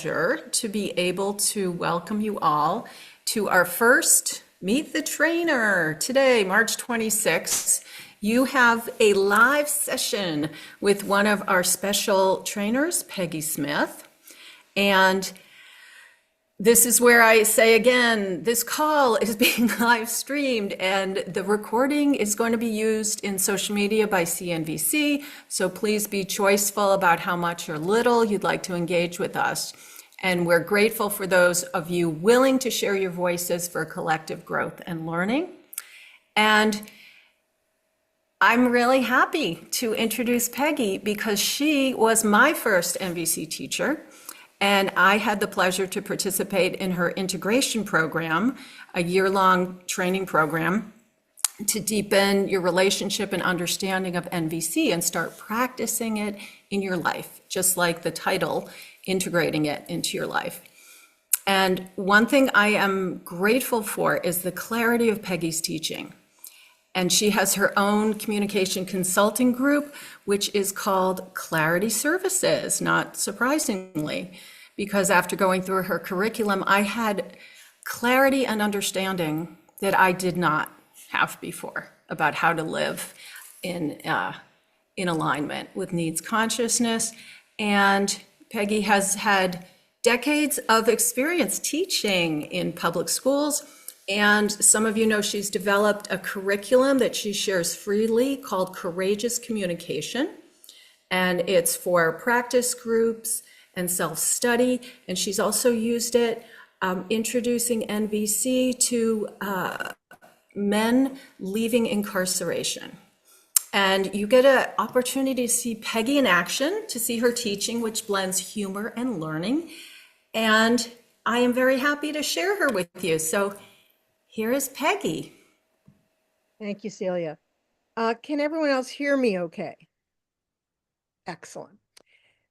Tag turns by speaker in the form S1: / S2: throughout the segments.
S1: to be able to welcome you all to our first Meet the Trainer today, March 26th. You have a live session with one of our special trainers, Peggy Smith. And this is where I say again, this call is being live streamed and the recording is going to be used in social media by CNVC. So please be choiceful about how much or little you'd like to engage with us. And we're grateful for those of you willing to share your voices for collective growth and learning. And I'm really happy to introduce Peggy because she was my first NVC teacher. And I had the pleasure to participate in her integration program, a year-long training program to deepen your relationship and understanding of NVC and start practicing it in your life, just like the title, integrating it into your life. And one thing I am grateful for is the clarity of Peggy's teaching. And she has her own communication consulting group, which is called Clarity Services, not surprisingly, because after going through her curriculum, I had clarity and understanding that I did not have before about how to live in alignment with needs consciousness. And Peggy has had decades of experience teaching in public schools. And some of you know she's developed a curriculum that she shares freely called Courageous Communication. And it's for practice groups and self-study. And she's also used it introducing NVC to men leaving incarceration. And you get an opportunity to see Peggy in action, to see her teaching, which blends humor and learning. And I am very happy to share her with you. So here is Peggy.
S2: Thank you, Celia. Can everyone else hear me okay? Excellent.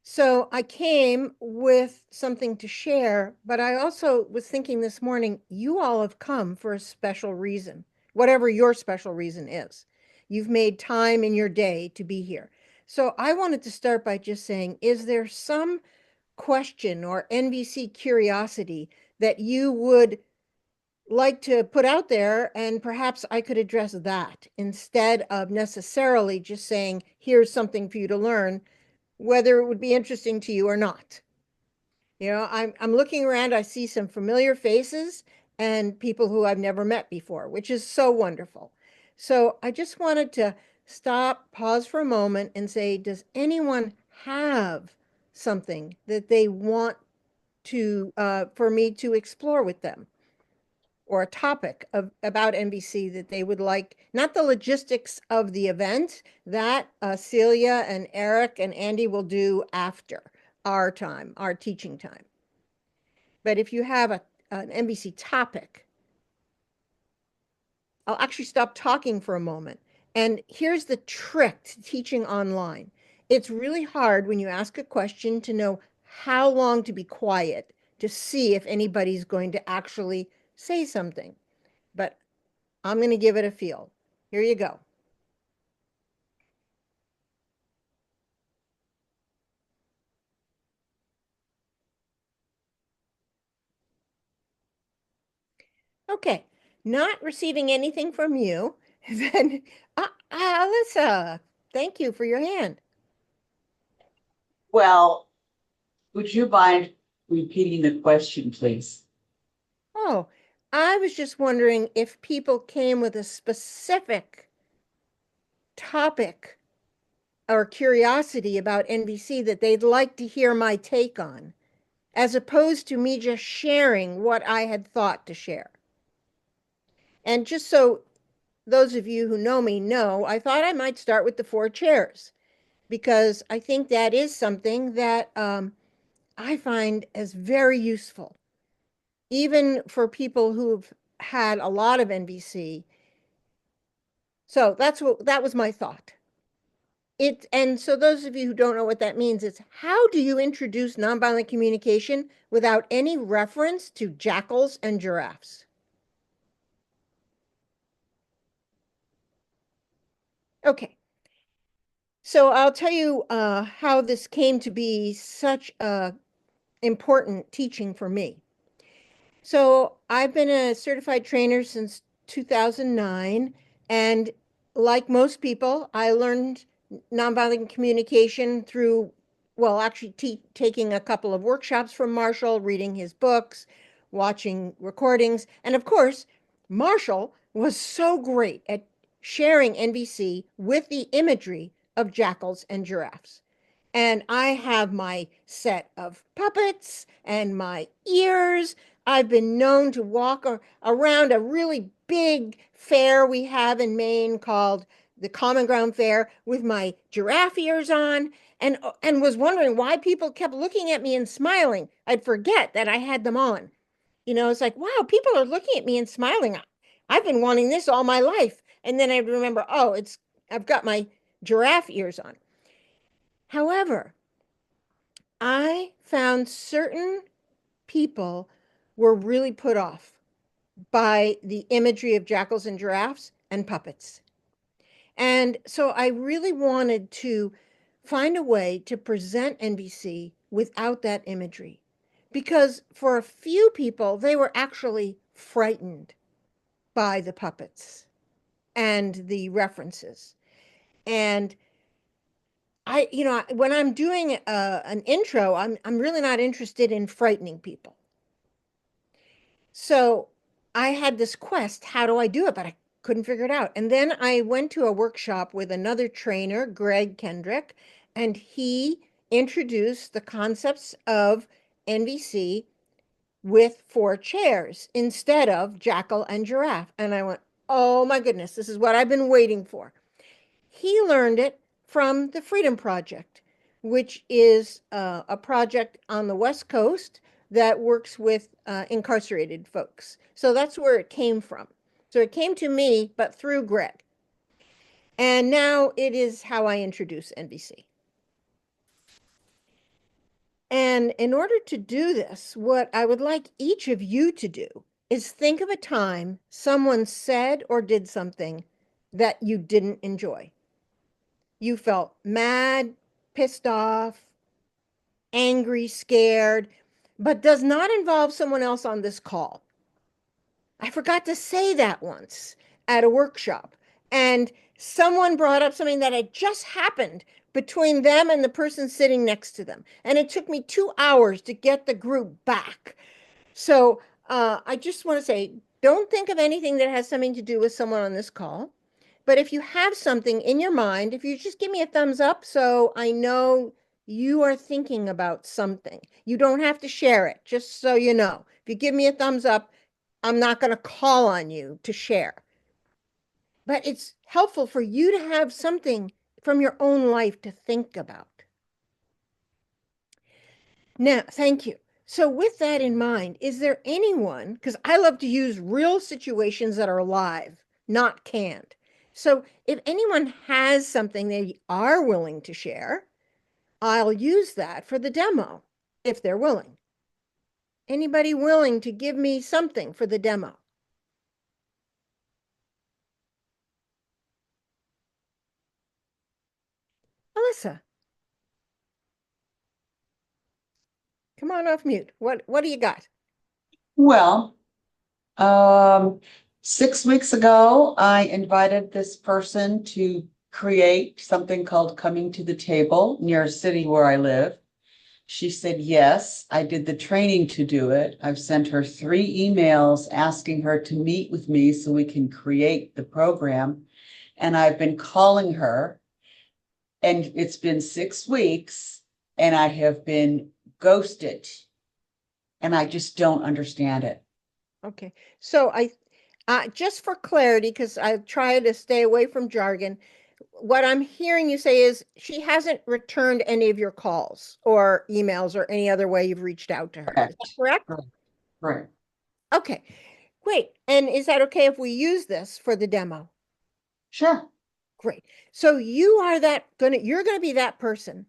S2: So I came with something to share, but I also was thinking this morning, you all have come for a special reason, whatever your special reason is. You've made time in your day to be here. So I wanted to start by just saying, is there some question or NVC curiosity that you would like to put out there, and perhaps I could address that instead of necessarily just saying, here's something for you to learn, whether it would be interesting to you or not. You know, I'm looking around, I see some familiar faces and people who I've never met before, which is so wonderful. So I just wanted to stop, pause for a moment and say, does anyone have something that they want to for me to explore with them? Or a topic about NVC that they would like, not the logistics of the event, that Celia and Eric and Andy will do after our time, our teaching time. But if you have an NVC topic, I'll actually stop talking for a moment. And here's the trick to teaching online. It's really hard when you ask a question to know how long to be quiet to see if anybody's going to actually say something. But I'm going to give it a feel. Here you go. Okay, not receiving anything from you. Then, Alyssa, thank you for your hand.
S3: Well, would you mind repeating the question, please?
S2: Oh, I was just wondering if people came with a specific topic or curiosity about NVC that they'd like to hear my take on, as opposed to me just sharing what I had thought to share. And just so those of you who know me know, I thought I might start with the 4 chairs, because I think that is something that I find as very useful, even for people who've had a lot of NVC. So that was my thought. And so those of you who don't know what that means, it's how do you introduce nonviolent communication without any reference to jackals and giraffes? Okay. So I'll tell you how this came to be such a important teaching for me. So I've been a certified trainer since 2009. And like most people, I learned nonviolent communication through, well, actually taking a couple of workshops from Marshall, reading his books, watching recordings. And of course, Marshall was so great at sharing NVC with the imagery of jackals and giraffes. And I have my set of puppets and my ears. I've been known to walk around a really big fair we have in Maine called the Common Ground Fair with my giraffe ears on, and was wondering why people kept looking at me and smiling. I'd forget that I had them on. It's like, wow, people are looking at me and smiling. I've been wanting this all my life. And then I remember, oh, I've got my giraffe ears on. However, I found certain people were really put off by the imagery of jackals and giraffes and puppets. And so I really wanted to find a way to present NVC without that imagery. Because for a few people, they were actually frightened by the puppets and the references. And when I'm doing an intro, I'm really not interested in frightening people. So I had this quest, how do I do it? But I couldn't figure it out. And then I went to a workshop with another trainer, Greg Kendrick, and he introduced the concepts of NVC with 4 chairs instead of jackal and giraffe. And I went, oh my goodness, this is what I've been waiting for. He learned it from the Freedom Project, which is a project on the West Coast that works with incarcerated folks. So that's where it came from. So it came to me, but through Greg. And now it is how I introduce NVC. And in order to do this, what I would like each of you to do is think of a time someone said or did something that you didn't enjoy. You felt mad, pissed off, angry, scared, but does not involve someone else on this call. I forgot to say that once at a workshop, and someone brought up something that had just happened between them and the person sitting next to them. And it took me 2 hours to get the group back. So I just want to say, don't think of anything that has something to do with someone on this call. But if you have something in your mind, if you just give me a thumbs up so I know you are thinking about something. You don't have to share it, just so you know. If you give me a thumbs up, I'm not going to call on you to share. But it's helpful for you to have something from your own life to think about. Now, thank you. So with that in mind, is there anyone, because I love to use real situations that are live, not canned. So if anyone has something they are willing to share, I'll use that for the demo, if they're willing. Anybody willing to give me something for the demo? Alyssa, come on off mute. What do you got?
S3: Well, 6 weeks ago, I invited this person to create something called Coming to the Table near a city where I live. She said yes. I did the training to do it. I've sent her 3 emails asking her to meet with me so we can create the program. And I've been calling her, and it's been 6 weeks, and I have been ghosted. And I just don't understand it.
S2: Okay, so just for clarity, because I try to stay away from jargon, what I'm hearing you say is she hasn't returned any of your calls or emails or any other way you've reached out to her. Is that correct?
S3: Right. Right.
S2: Okay, great. And is that okay if we use this for the demo?
S3: Sure.
S2: Great. So you're gonna be that person.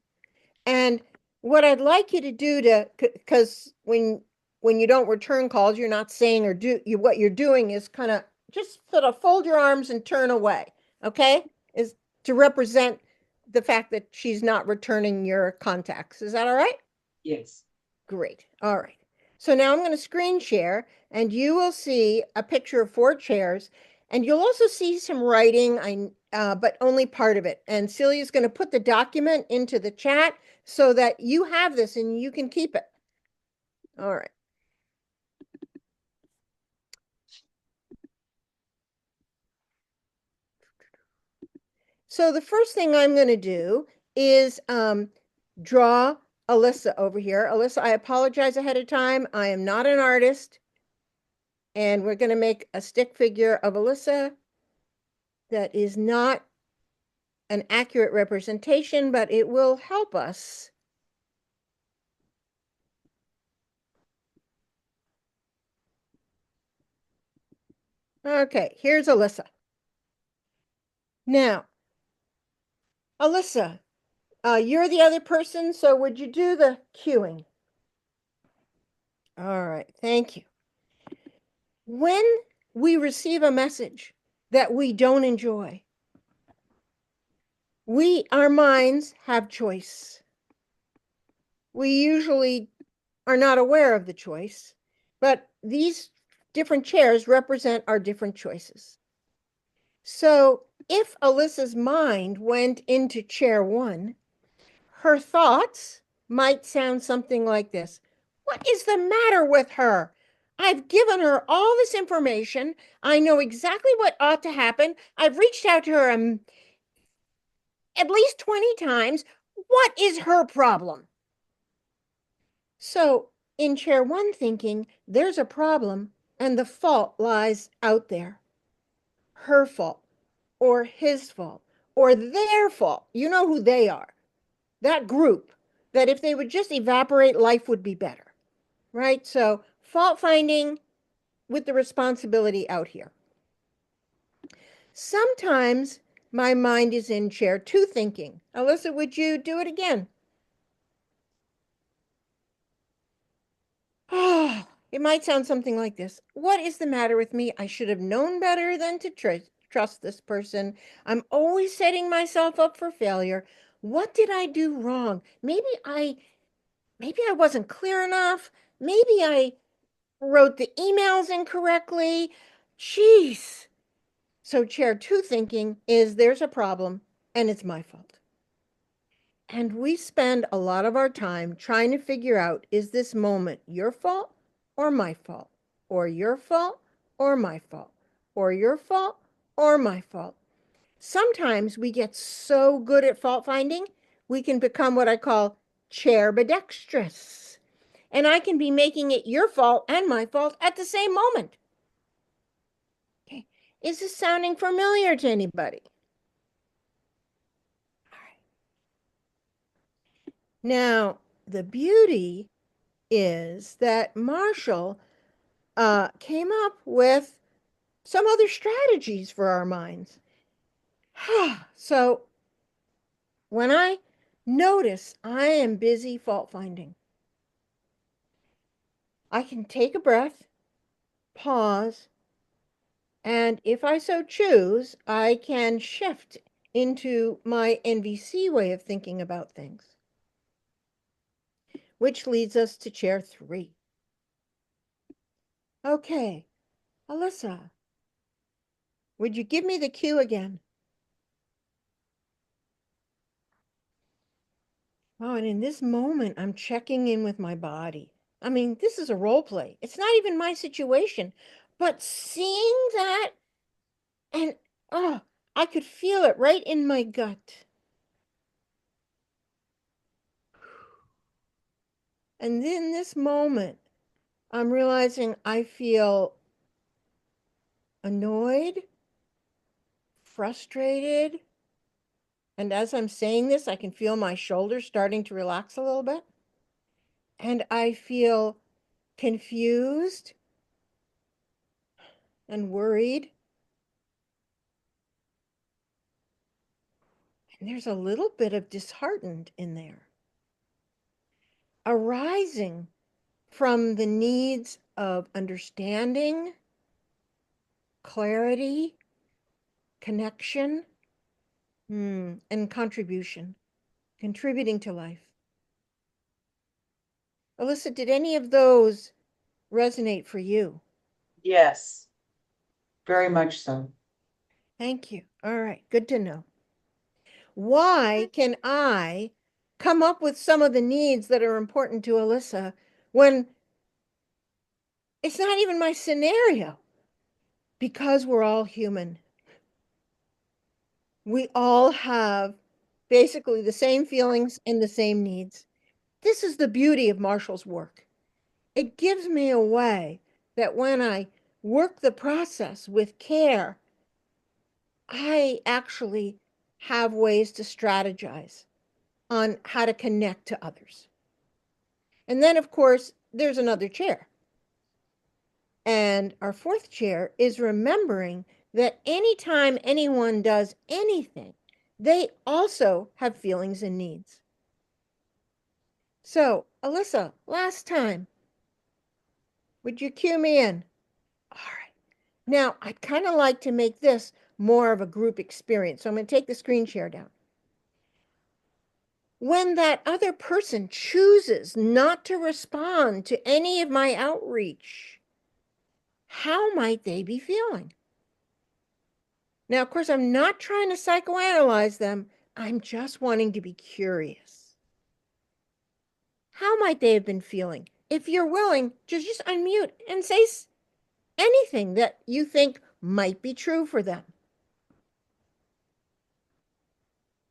S2: And what I'd like you to do because when you don't return calls, you're not saying what you're doing is kind of just sort of fold your arms and turn away. Okay? Is to represent the fact that she's not returning your contacts. Is that all right?
S3: Yes.
S2: Great. All right. So now I'm going to screen share and you will see a picture of 4 chairs and you'll also see some writing, but only part of it. And Celia's going to put the document into the chat so that you have this and you can keep it. All right. So the first thing I'm going to do is draw Alyssa over here. Alyssa, I apologize ahead of time. I am not an artist. And we're going to make a stick figure of Alyssa that is not an accurate representation, but it will help us. Okay, here's Alyssa. Now, Alyssa, you're the other person, so would you do the cueing? All right, thank you. When we receive a message that we don't enjoy, our minds have choice. We usually are not aware of the choice, but these different chairs represent our different choices. So if Alyssa's mind went into chair 1, her thoughts might sound something like this. What is the matter with her? I've given her all this information. I know exactly what ought to happen. I've reached out to her at least 20 times. What is her problem? So in chair 1 thinking, there's a problem and the fault lies out there. Her fault or his fault or their fault. You know who they are. That group that if they would just evaporate, life would be better, right? So fault finding with the responsibility out here. Sometimes my mind is in chair 2 thinking. Alyssa, would you do it again? Oh, it might sound something like this. What is the matter with me? I should have known better than to trust this person. I'm always setting myself up for failure. What did I do wrong? Maybe I wasn't clear enough. Maybe I wrote the emails incorrectly. Jeez. So chair 2 thinking is there's a problem and it's my fault. And we spend a lot of our time trying to figure out, is this moment your fault or my fault? Or your fault or my fault? Or your fault or my fault? Sometimes we get so good at fault finding, we can become what I call chair-ambidextrous. And I can be making it your fault and my fault at the same moment. Okay. Is this sounding familiar to anybody? All right. Now, the beauty is that Marshall came up with some other strategies for our minds. So when I notice I am busy fault finding, I can take a breath, pause, and if I so choose, I can shift into my NVC way of thinking about things, which leads us to chair 3. Okay, Alyssa, would you give me the cue again? Oh, and in this moment, I'm checking in with my body. I mean, this is a role play. It's not even my situation, but seeing that and oh, I could feel it right in my gut. And in this moment, I'm realizing I feel annoyed, frustrated. And as I'm saying this, I can feel my shoulders starting to relax a little bit. And I feel confused and worried. And there's a little bit of disheartened in there, arising from the needs of understanding, clarity, connection, and contribution, contributing to life. Alyssa, did any of those resonate for you?
S3: Yes, very much so.
S2: Thank you. All right, good to know. Why can I come up with some of the needs that are important to Alyssa when it's not even my scenario? Because we're all human. We all have basically the same feelings and the same needs. This is the beauty of Marshall's work. It gives me a way that when I work the process with care, I actually have ways to strategize on how to connect to others. And then, of course, there's another chair. And our fourth chair is remembering that anytime anyone does anything, they also have feelings and needs. So, Alyssa, last time, would you cue me in? All right. Now, I'd kind of like to make this more of a group experience. So I'm going to take the screen share down. When that other person chooses not to respond to any of my outreach, how might they be feeling? Now, of course, I'm not trying to psychoanalyze them. I'm just wanting to be curious. How might they have been feeling? If you're willing, just unmute and say anything that you think might be true for them.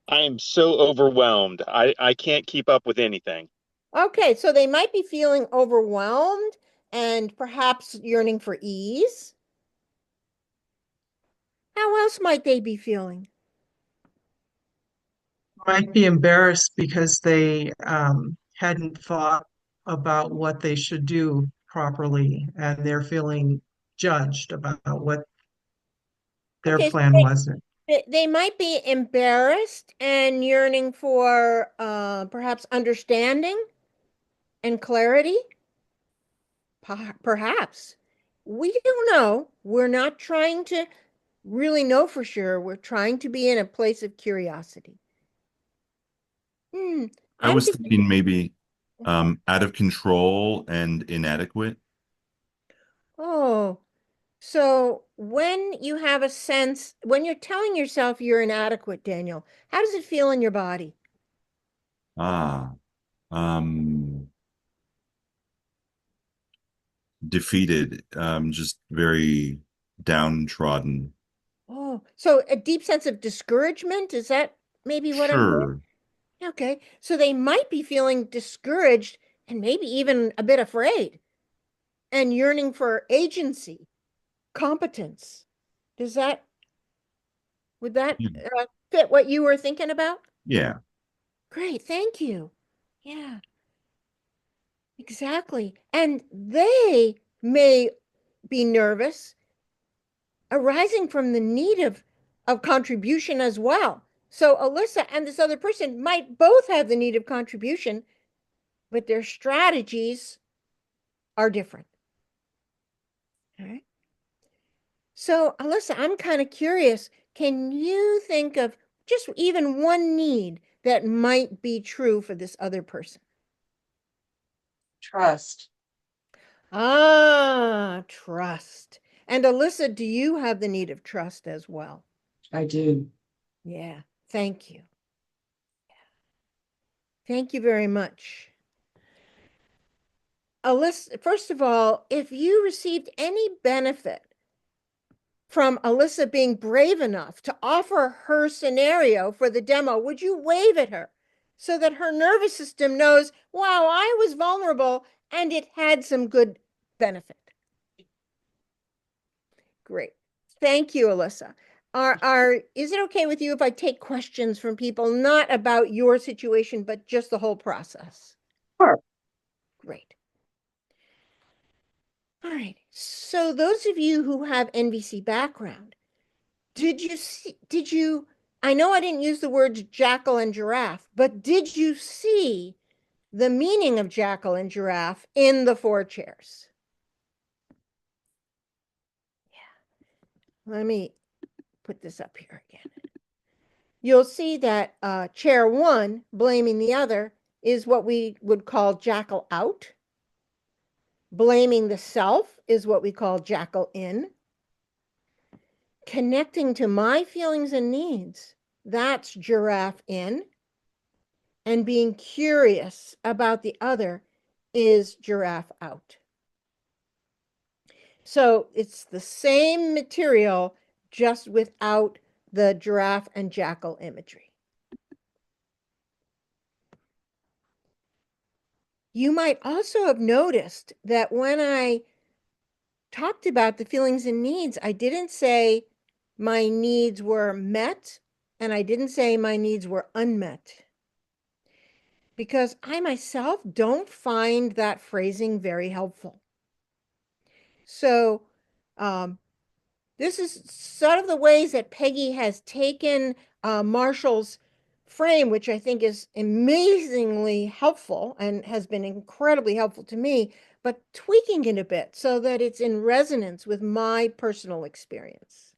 S4: I am so overwhelmed. I can't keep up with anything.
S2: Okay, so they might be feeling overwhelmed and perhaps yearning for ease. How else might they be feeling?
S5: Might be embarrassed because they hadn't thought about what they should do properly, and they're feeling judged about what their
S2: Okay, so
S5: plan was.
S2: they might be embarrassed and yearning for perhaps understanding and clarity. Perhaps. We don't know. We're not trying to really know for sure. We're trying to be in a place of curiosity.
S6: I
S2: I'm
S6: was
S2: thinking,
S6: thinking maybe out of control and inadequate.
S2: oh, so when you have a sense, when you're telling yourself you're inadequate, Daniel, how does it feel in your body?
S6: Ah, um, defeated, just very downtrodden.
S2: Oh, so a deep sense of discouragement? Is that maybe what I'm hearing?
S6: Sure.
S2: Okay, so they might be feeling discouraged and maybe even a bit afraid and yearning for agency, competence. Does that, would that
S6: Yeah.
S2: fit what you were thinking about?
S6: Yeah.
S2: Great, thank you. Yeah, exactly. And they may be nervous, arising from the need of contribution as well. So Alyssa and this other person might both have the need of contribution, but their strategies are different. All right. So Alyssa, I'm kind of curious. Can you think of just even one need that might be true for this other person?
S3: Trust.
S2: Ah, trust. And Alyssa, do you have the need of trust as well?
S3: I do.
S2: Yeah, thank you. Thank you very much. Alyssa, first of all, if you received any benefit from Alyssa being brave enough to offer her scenario for the demo, would you wave at her so that her nervous system knows, wow, I was vulnerable and it had some good benefit? Great. Thank you, Alyssa. Is it okay with you if I take questions from people, not about your situation, but just the whole process?
S3: Sure.
S2: Great. All right. So those of you who have NVC background, I know I didn't use the words jackal and giraffe, but did you see the meaning of jackal and giraffe in the four chairs? Yeah. Let me put this up here again. You'll see that chair one, blaming the other, is what we would call jackal out. Blaming the self is what we call jackal in. Connecting to my feelings and needs, that's giraffe in. And being curious about the other is giraffe out. So it's the same material, just without the giraffe and jackal imagery. You might also have noticed that when I talked about the feelings and needs, I didn't say my needs were met, and I didn't say my needs were unmet, because I myself don't find that phrasing very helpful. So this is sort of the ways that Peggy has taken Marshall's frame, which I think is amazingly helpful and has been incredibly helpful to me, but tweaking it a bit so that it's in resonance with my personal experience.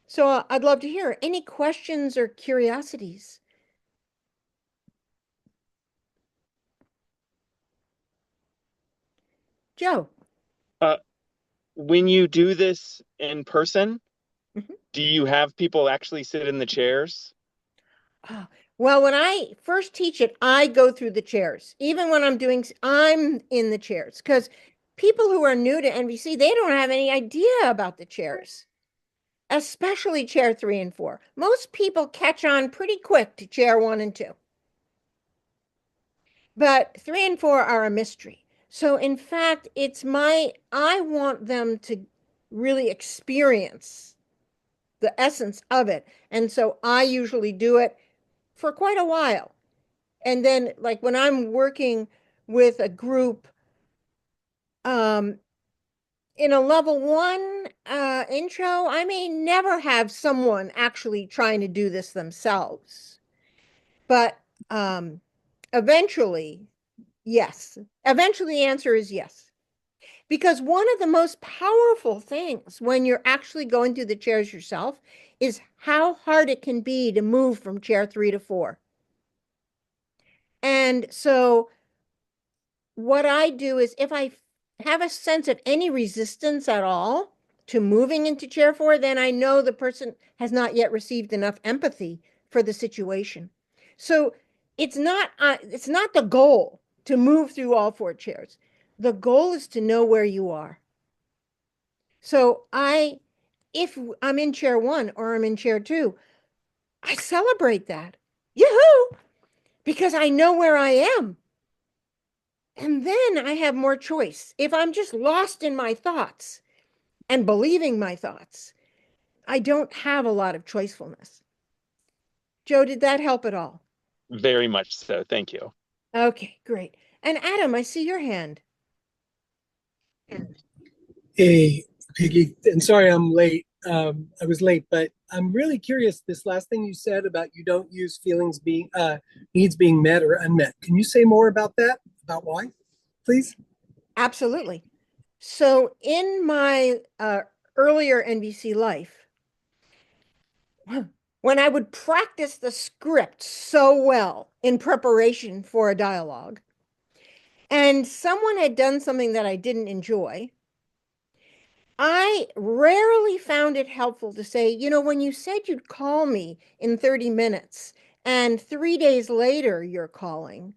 S2: So I'd love to hear any questions or curiosities. Joe.
S4: When you do this in person,
S2: Mhm.
S4: do you have people actually sit in the chairs?
S2: Oh, well, when I first teach it, I go through the chairs. Even when I'm in the chairs, because people who are new to NVC, they don't have any idea about the chairs, especially chair 3 and 4. Most people catch on pretty quick to chair 1 and 2. But 3 and 4 are a mystery. So in fact, I want them to really experience the essence of it. And so I usually do it for quite a while. And then, like, when I'm working with a group in a level 1 intro, I may never have someone actually trying to do this themselves. But eventually, yes. Eventually, the answer is yes. Because one of the most powerful things when you're actually going through the chairs yourself is how hard it can be to move from chair 3 to 4. And so what I do is, if I have a sense of any resistance at all to moving into chair 4, then I know the person has not yet received enough empathy for the situation. So it's not the goal to move through all 4 chairs. The goal is to know where you are. So if I'm in chair 1 or I'm in chair 2, I celebrate that. Yoo-hoo! Because I know where I am. And then I have more choice. If I'm just lost in my thoughts and believing my thoughts, I don't have a lot of choicefulness. Joe, did that help at all?
S4: Very much so. Thank you.
S2: Okay, great. And Adam, I see your hand.
S7: Hey, Peggy, and sorry I'm late. I was late, but I'm really curious. This last thing you said about you don't use needs being met or unmet. Can you say more about that? About why, please?
S2: Absolutely. So in my earlier NVC life, when I would practice the script so well in preparation for a dialogue, and someone had done something that I didn't enjoy, I rarely found it helpful to say, when you said you'd call me in 30 minutes and 3 days later you're calling,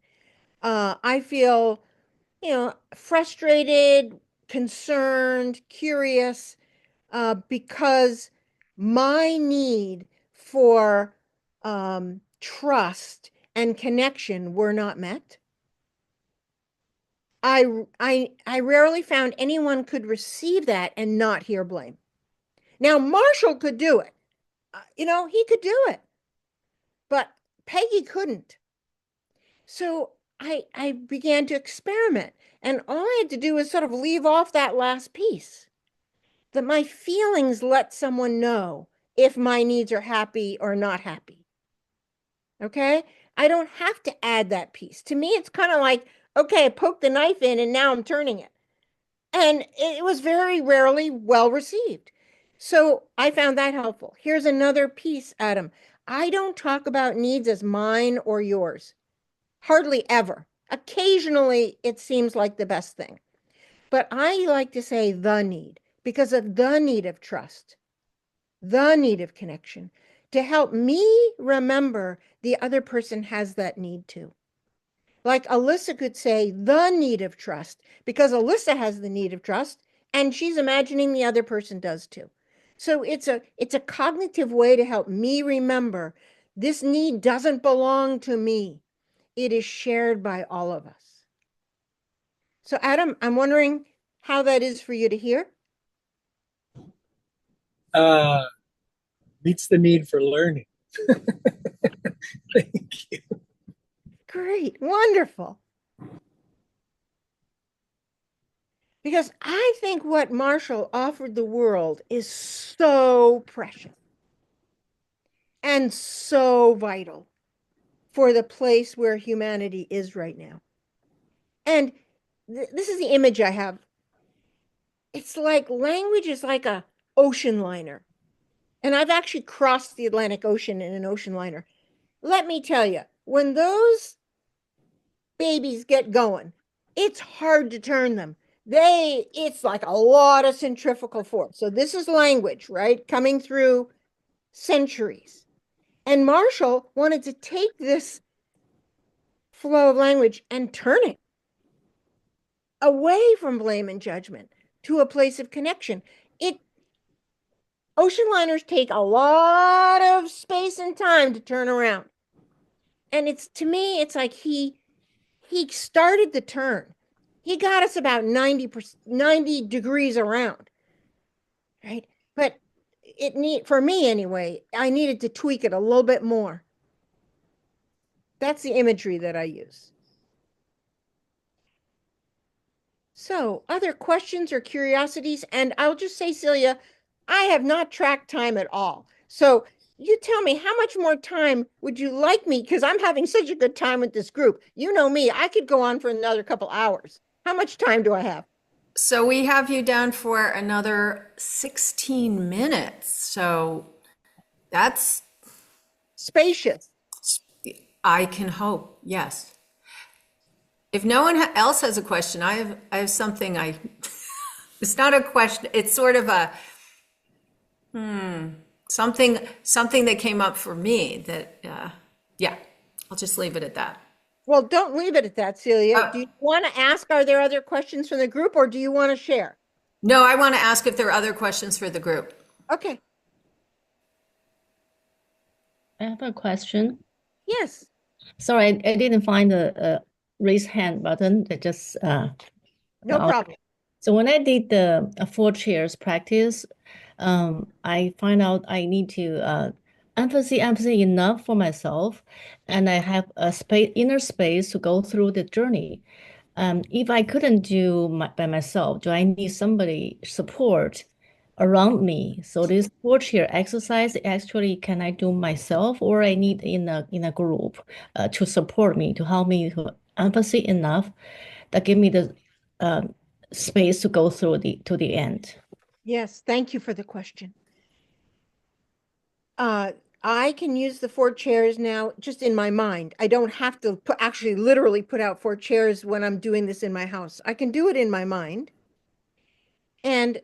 S2: I feel, frustrated, concerned, curious, because my need for trust and connection were not met. I rarely found anyone could receive that and not hear blame. Now, Marshall could do it. He could do it. But Peggy couldn't. So I began to experiment. And all I had to do was sort of leave off that last piece. That my feelings let someone know if my needs are happy or not happy. Okay? I don't have to add that piece. To me, it's kind of like, okay, I poked the knife in and now I'm turning it. And it was very rarely well received. So I found that helpful. Here's another piece, Adam. I don't talk about needs as mine or yours. Hardly ever. Occasionally, it seems like the best thing. But I like to say the need because of the need of trust, the need of connection to help me remember the other person has that need too. Like Alyssa could say the need of trust because Alyssa has the need of trust and she's imagining the other person does too. So it's a cognitive way to help me remember this need doesn't belong to me. It is shared by all of us. So Adam, I'm wondering how that is for you to hear.
S7: Uh, Meets the need for learning. Thank you.
S2: Great, wonderful. Because I think what Marshall offered the world is so precious and so vital for the place where humanity is right now. And this is the image I have. It's like language is like a ocean liner. And I've actually crossed the Atlantic Ocean in an ocean liner. Let me tell you, when those babies get going, it's hard to turn them. It's like a lot of centrifugal force. So this is language, right? Coming through centuries. And Marshall wanted to take this flow of language and turn it away from blame and judgment to a place of connection. Ocean liners take a lot of space and time to turn around. And to me, it's like he started the turn. He got us about 90 degrees around, right? But for me anyway, I needed to tweak it a little bit more. That's the imagery that I use. So, other questions or curiosities? And I'll just say, Celia, I have not tracked time at all. So you tell me, how much more time would you like me? Because I'm having such a good time with this group. You know me, I could go on for another couple hours. How much time do I have?
S1: So we have you down for another 16 minutes. So that's,
S2: Spacious.
S1: I can hope, yes. If no one else has a question, I have something it's not a question, it's sort of a, something that came up for me that, yeah, I'll just leave it at that.
S2: Well, don't leave it at that, Celia.
S1: Oh.
S2: Do you want to ask, are there other questions from the group or do you want to share?
S1: No, I want to ask if there are other questions for the group.
S2: Okay.
S8: I have a question.
S2: Yes.
S8: Sorry, I didn't find the raise hand button. I just
S2: No problem.
S8: So when I did the 4 chairs practice, I find out I need to empathy enough for myself, and I have a inner space to go through the journey. If I couldn't do by myself, do I need somebody support around me? So this 4 chair exercise actually can I do myself, or I need in a group to support me, to help me to empathy enough that give me the space to go through to the end.
S2: Yes, thank you for the question. I can use the 4 chairs now just in my mind. I don't have to actually literally put out 4 chairs when I'm doing this in my house. I can do it in my mind. And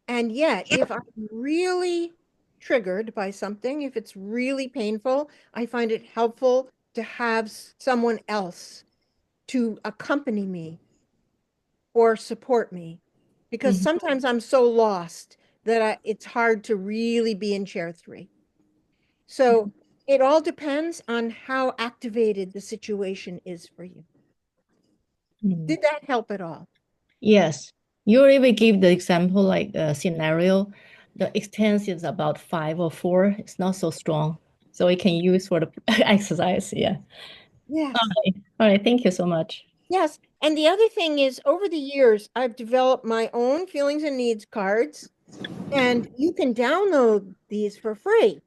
S2: yet, if I'm really triggered by something, if it's really painful, I find it helpful to have someone else to accompany me or support me. Because sometimes I'm so lost that it's hard to really be in chair 3. So it all depends on how activated the situation is for you. Did that help at all?
S8: Yes. You already give the example like a scenario. The extension is about 5 or 4. It's not so strong. So we can use for the exercise. Yeah.
S2: Yes.
S8: All right. Thank you so much.
S2: Yes. And the other thing is, over the years, I've developed my own feelings and needs cards, and you can download these for free.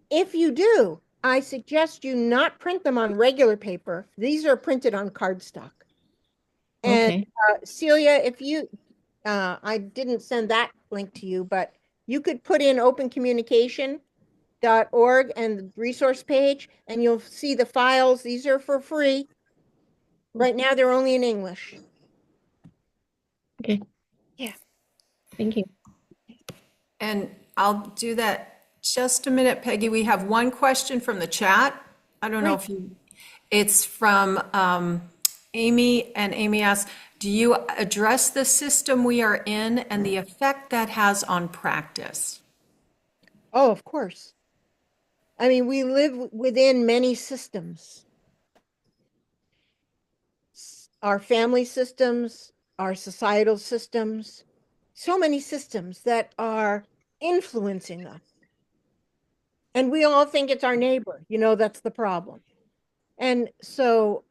S2: If you do, I suggest you not print them on regular paper. These are printed on cardstock. And
S8: Okay.
S2: Celia, if you, I didn't send that link to you, but you could put in opencommunication.org and the resource page, and you'll see the files. These are for free. Right now, they're only in English.
S8: Okay.
S2: Yeah.
S8: Thank you.
S1: And I'll do that just a minute, Peggy. We have one question from the chat. I don't know if it's from Amy, and Amy asks, do you address the system we are in and the effect that has on practice?
S2: Oh, of course. I mean, we live within many systems. Our family systems, our societal systems, so many systems that are influencing us. And we all think it's our neighbor, that's the problem. And so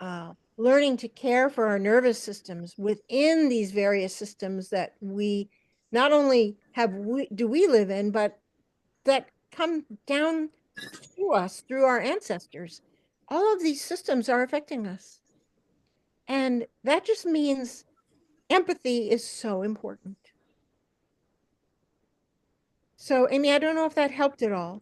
S2: learning to care for our nervous systems within these various systems that we not only do we live in, but that come down to us through our ancestors. All of these systems are affecting us. And that just means empathy is so important. So, Amy, I don't know if that helped at all.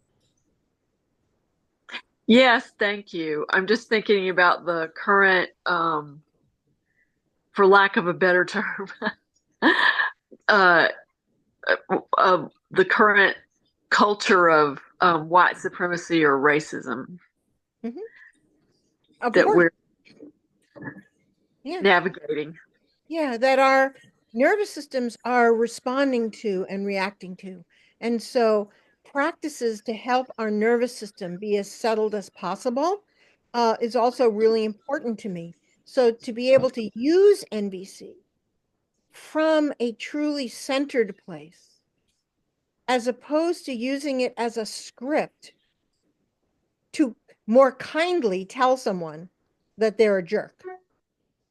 S9: Yes, thank you. I'm just thinking about the current, for lack of a better term, uh, the current culture of white supremacy or racism
S2: Of
S9: that
S2: course.
S9: we're
S2: Yeah.
S9: navigating.
S2: Yeah, that our nervous systems are responding to and reacting to. And so practices to help our nervous system be as settled as possible is also really important to me. So to be able to use NVC from a truly centered place, as opposed to using it as a script to more kindly tell someone that they're a jerk.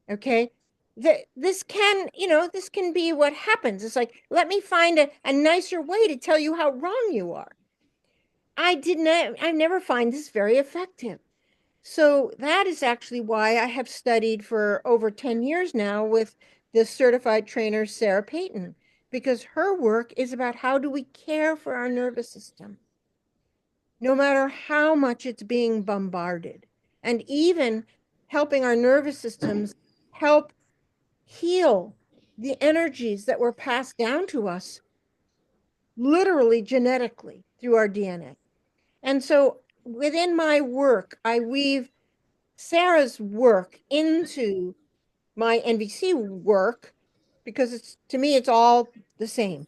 S2: Okay. This can be what happens. It's like, let me find a nicer way to tell you how wrong you are. I never find this very effective. So that is actually why I have studied for over 10 years now with the certified trainer, Sarah Payton, because her work is about how do we care for our nervous system, no matter how much it's being bombarded, and even helping our nervous systems help heal the energies that were passed down to us literally genetically through our DNA. And so within my work, I weave Sarah's work into my NVC work because to me, it's all the same.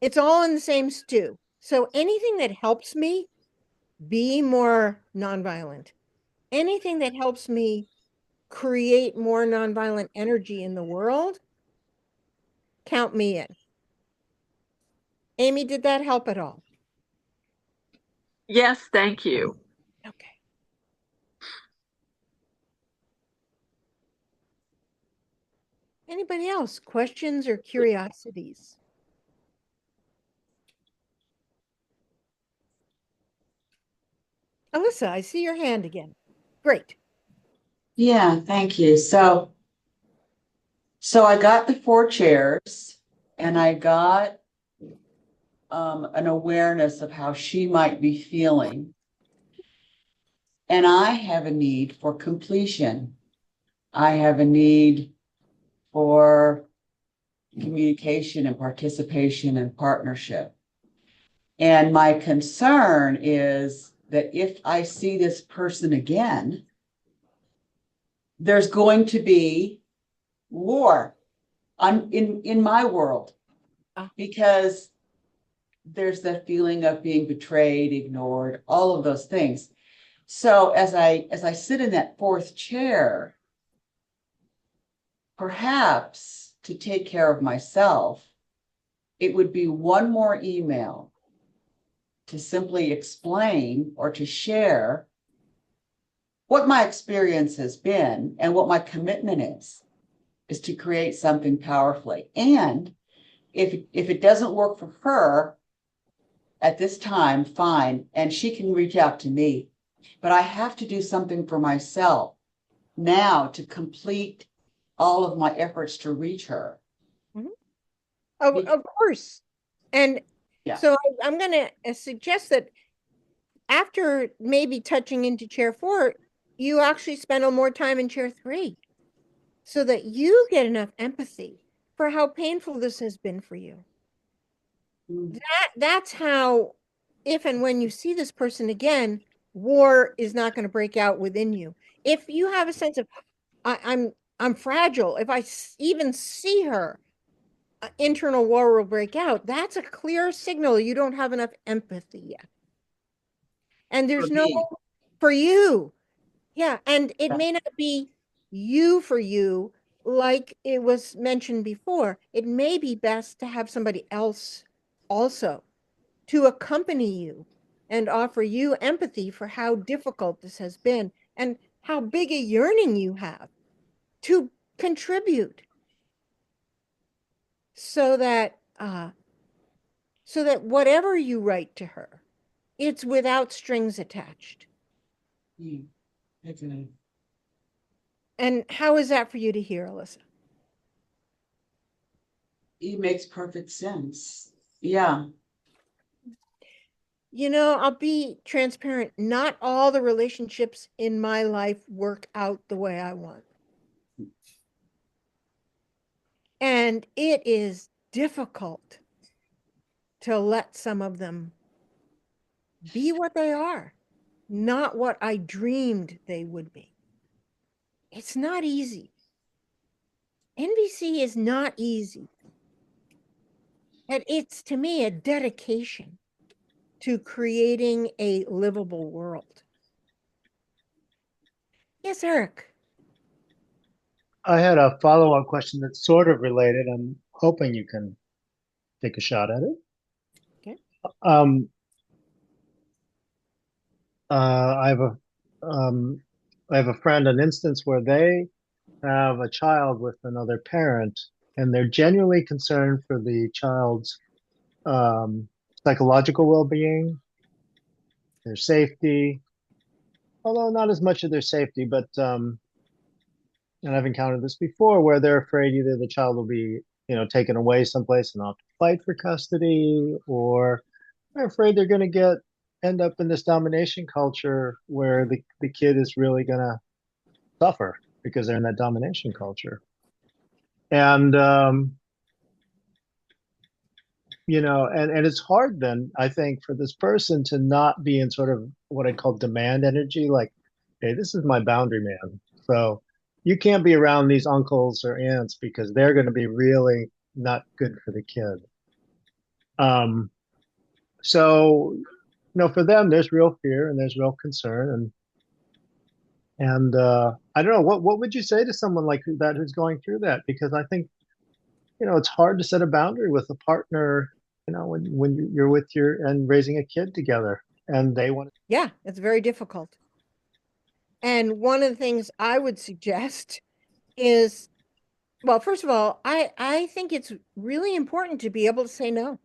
S2: It's all in the same stew. So anything that helps me be more nonviolent, anything that helps me create more nonviolent energy in the world, count me in. Amy, did that help at all?
S9: Yes, thank you.
S2: Okay. Anybody else? Questions or curiosities? Alyssa, I see your hand again. Great.
S3: Yeah, thank you. So I got the 4 chairs and I got an awareness of how she might be feeling. And I have a need for completion. I have a need for communication and participation and partnership. And my concern is that if I see this person again, there's going to be war in my world, because there's that feeling of being betrayed, ignored, all of those things. So as I sit in that 4th chair, perhaps to take care of myself, it would be one more email to simply explain or to share what my experience has been and what my commitment is to create something powerfully. And if it doesn't work for her at this time, fine, and she can reach out to me. But I have to do something for myself now to complete all of my efforts to reach her.
S2: Of course. And
S3: yeah.
S2: So I'm going to suggest that after maybe touching into chair 4, you actually spend more time in chair 3 so that you get enough empathy for how painful this has been for you. That's how, if and when you see this person again, war is not going to break out within you. If you have a sense of I'm fragile, if I even see her, internal war will break out. That's a clear signal you don't have enough empathy yet. And there's no for you. Yeah, and it may not be you for you, like it was mentioned before. It may be best to have somebody else also to accompany you and offer you empathy for how difficult this has been and how big a yearning you have to contribute so that whatever you write to her, it's without strings attached.
S3: Definitely.
S2: And how is that for you to hear, Alyssa?
S3: It makes perfect sense. Yeah.
S2: You know, I'll be transparent. Not all the relationships in my life work out the way I want. And it is difficult to let some of them be what they are, not what I dreamed they would be. It's not easy. NVC is not easy. And it's, to me, a dedication to creating a livable world. Yes, Eric.
S10: I had a follow-up question that's sort of related. I'm hoping you can take a shot at it.
S2: Okay.
S10: I have a friend, an instance where they have a child with another parent, and they're genuinely concerned for the child's psychological well-being, their safety, although not as much of their safety, but and I've encountered this before where they're afraid either the child will be, taken away someplace and not to fight for custody, or they're afraid they're going to end up in this domination culture where the kid is really going to suffer because they're in that domination culture. And and it's hard then, I think, for this person to not be in sort of what I call demand energy, like, hey, this is my boundary man. So you can't be around these uncles or aunts because they're going to be really not good for the kid. So, for them, there's real fear and there's real concern. And I don't know, what would you say to someone like that who's going through that? Because I think, it's hard to set a boundary with a partner, when you're with and raising a kid together and they want to.
S2: Yeah, it's very difficult. And one of the things I would suggest is, well, first of all, I think it's really important to be able to say no.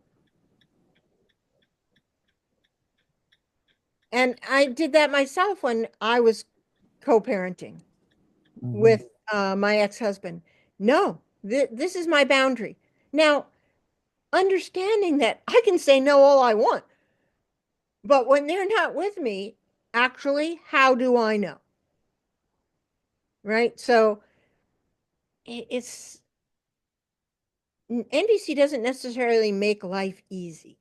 S2: And I did that myself when I was co-parenting with my ex-husband. No, this is my boundary. Now, understanding that I can say no all I want, but when they're not with me, actually, how do I know? Right? So it's NVC doesn't necessarily make life easy.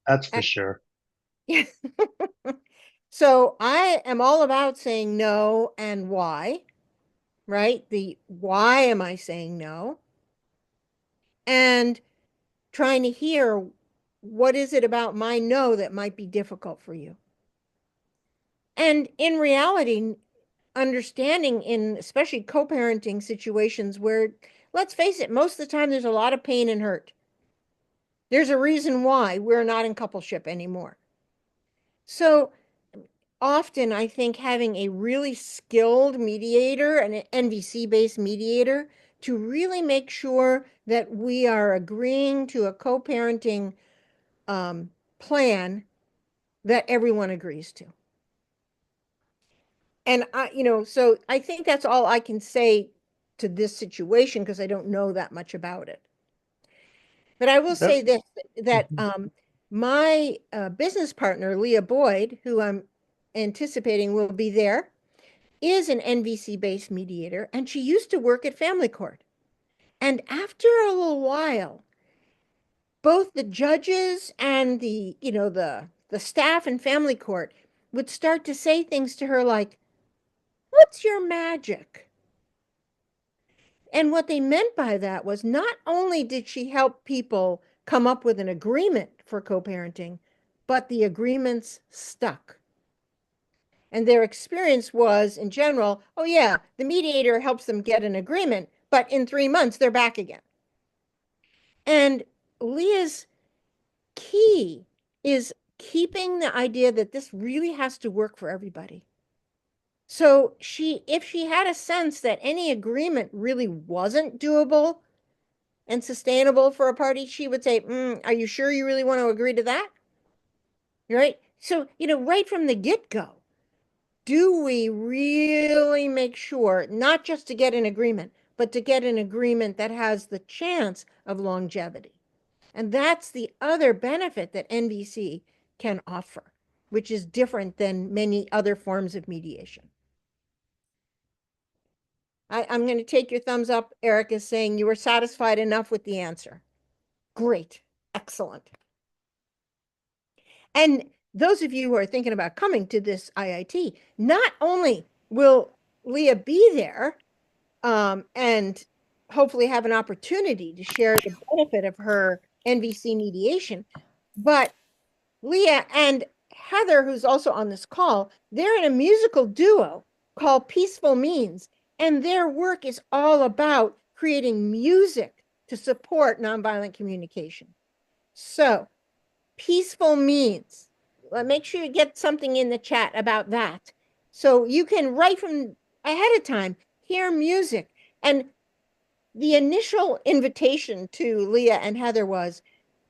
S10: That's for sure.
S2: Yeah. So I am all about saying no and why, right? The why am I saying no? And trying to hear what is it about my no that might be difficult for you. And in reality, understanding in especially co-parenting situations where, let's face it, most of the time there's a lot of pain and hurt. There's a reason why we're not in coupleship anymore. So often I think having a really skilled mediator, an NVC-based mediator, to really make sure that we are agreeing to a co-parenting plan that everyone agrees to. And so I think that's all I can say to this situation because I don't know that much about it. But I will say this, that my business partner, Leah Boyd, who I'm anticipating will be there, is an NVC-based mediator, and she used to work at Family Court. And after a little while, both the judges and the staff in Family Court would start to say things to her like, "What's your magic?" And what they meant by that was not only did she help people come up with an agreement for co-parenting, but the agreements stuck. And their experience was, in general, oh yeah, the mediator helps them get an agreement, but in 3 months, they're back again. And Leah's key is keeping the idea that this really has to work for everybody. So if she had a sense that any agreement really wasn't doable and sustainable for a party, she would say, are you sure you really want to agree to that? Right? So, right from the get-go, do we really make sure, not just to get an agreement, but to get an agreement that has the chance of longevity? And that's the other benefit that NVC can offer, which is different than many other forms of mediation. I'm going to take your thumbs up. Eric is saying you were satisfied enough with the answer. Great. Excellent. And those of you who are thinking about coming to this IIT, not only will Leah be there and hopefully have an opportunity to share the benefit of her NVC mediation, but Leah and Heather, who's also on this call, they're in a musical duo called Peaceful Means, and their work is all about creating music to support nonviolent communication. So, Peaceful Means, make sure you get something in the chat about that. So you can, right from ahead of time, hear music. And the initial invitation to Leah and Heather was,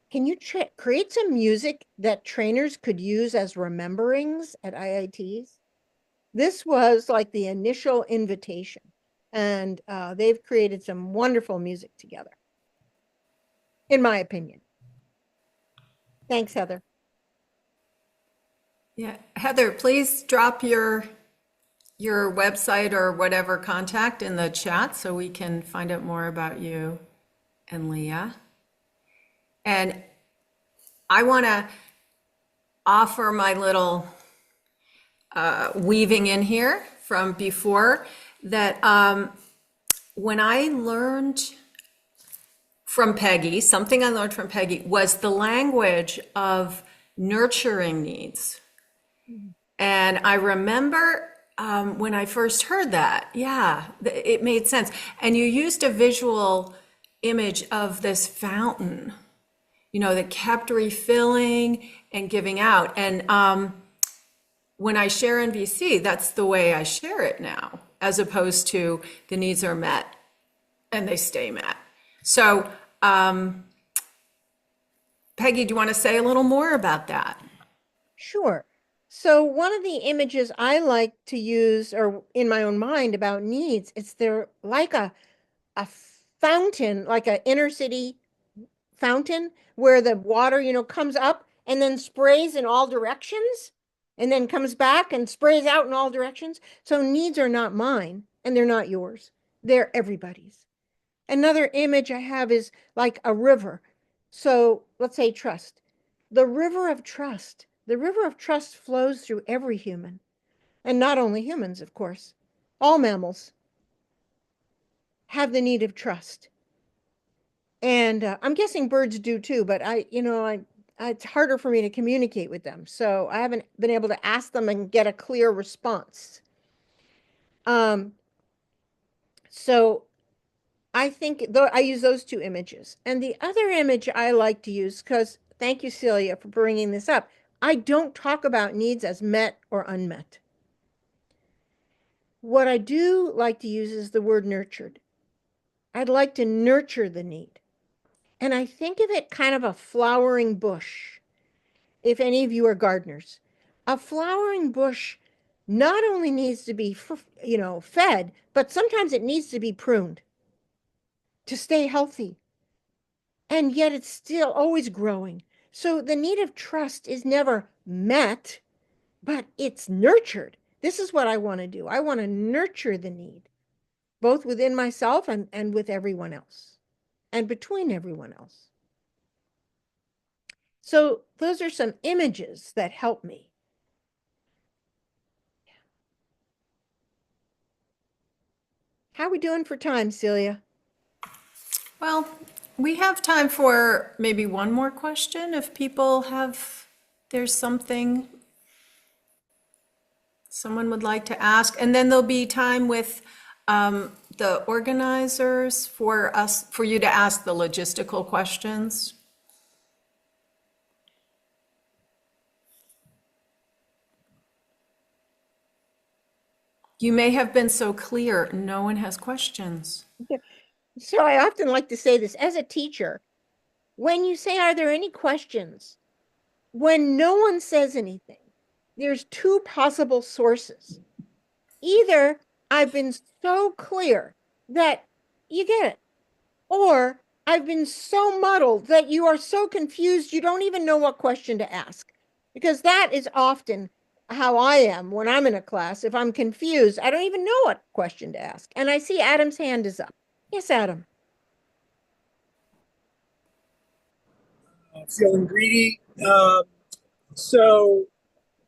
S2: can you create some music that trainers could use as rememberings at IITs? This was like the initial invitation. And they've created some wonderful music together, in my opinion. Thanks, Heather.
S1: Yeah, Heather, please drop your website or whatever contact in the chat so we can find out more about you and Leah. And I want to offer my little weaving in here from before that when I learned from Peggy, something I learned from Peggy was the language of nurturing needs. And I remember when I first heard that, yeah, it made sense. And you used a visual image of this fountain, that kept refilling and giving out. And when I share NVC, that's the way I share it now, as opposed to the needs are met and they stay met. So, Peggy, do you want to say a little more about that?
S2: Sure. So one of the images I like to use, or in my own mind about needs, they're like a fountain, like an inner city fountain where the water, comes up and then sprays in all directions and then comes back and sprays out in all directions. So needs are not mine and they're not yours. They're everybody's. Another image I have is like a river. So let's say trust. The river of trust. The river of trust flows through every human. And not only humans, of course. All mammals have the need of trust. And I'm guessing birds do too, but it's harder for me to communicate with them. So I haven't been able to ask them and get a clear response. So I think I use those two images. And the other image I like to use, because thank you, Celia, for bringing this up. I don't talk about needs as met or unmet. What I do like to use is the word nurtured. I'd like to nurture the need. And I think of it kind of a flowering bush, if any of you are gardeners. A flowering bush not only needs to be, fed, but sometimes it needs to be pruned to stay healthy. And yet it's still always growing. So the need of trust is never met, but it's nurtured. This is what I want to do. I want to nurture the need, both within myself and with everyone else, and between everyone else. So those are some images that help me. How are we doing for time, Celia?
S1: Well, we have time for maybe one more question if people have, there's something someone would like to ask. And then there'll be time with the organizers for you to ask the logistical questions. You may have been so clear, no one has questions.
S2: So I often like to say this as a teacher, when you say, are there any questions? When no one says anything, there's two possible sources. Either I've been so clear that you get it, or I've been so muddled that you are so confused you don't even know what question to ask. Because that is often how I am when I'm in a class. If I'm confused, I don't even know what question to ask. And I see Adam's hand is up. Yes, Adam.
S7: Feeling greedy. So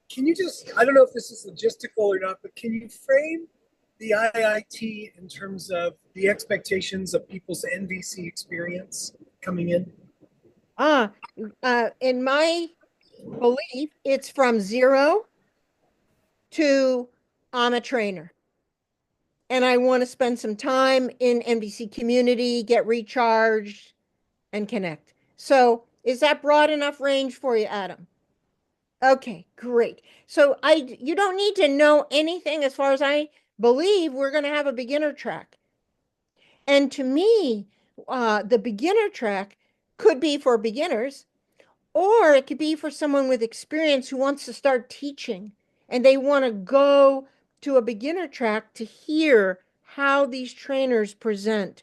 S7: can you just, I don't know if this is logistical or not, but can you frame the IIT in terms of the expectations of people's NVC experience coming in?
S2: In my belief, it's from 0 to I'm a trainer. And I want to spend some time in NVC community, get recharged, and connect. So is that broad enough range for you, Adam? Okay, great. So you don't need to know anything as far as I believe we're going to have a beginner track. And to me, the beginner track could be for beginners, or it could be for someone with experience who wants to start teaching and they want to go to a beginner track to hear how these trainers present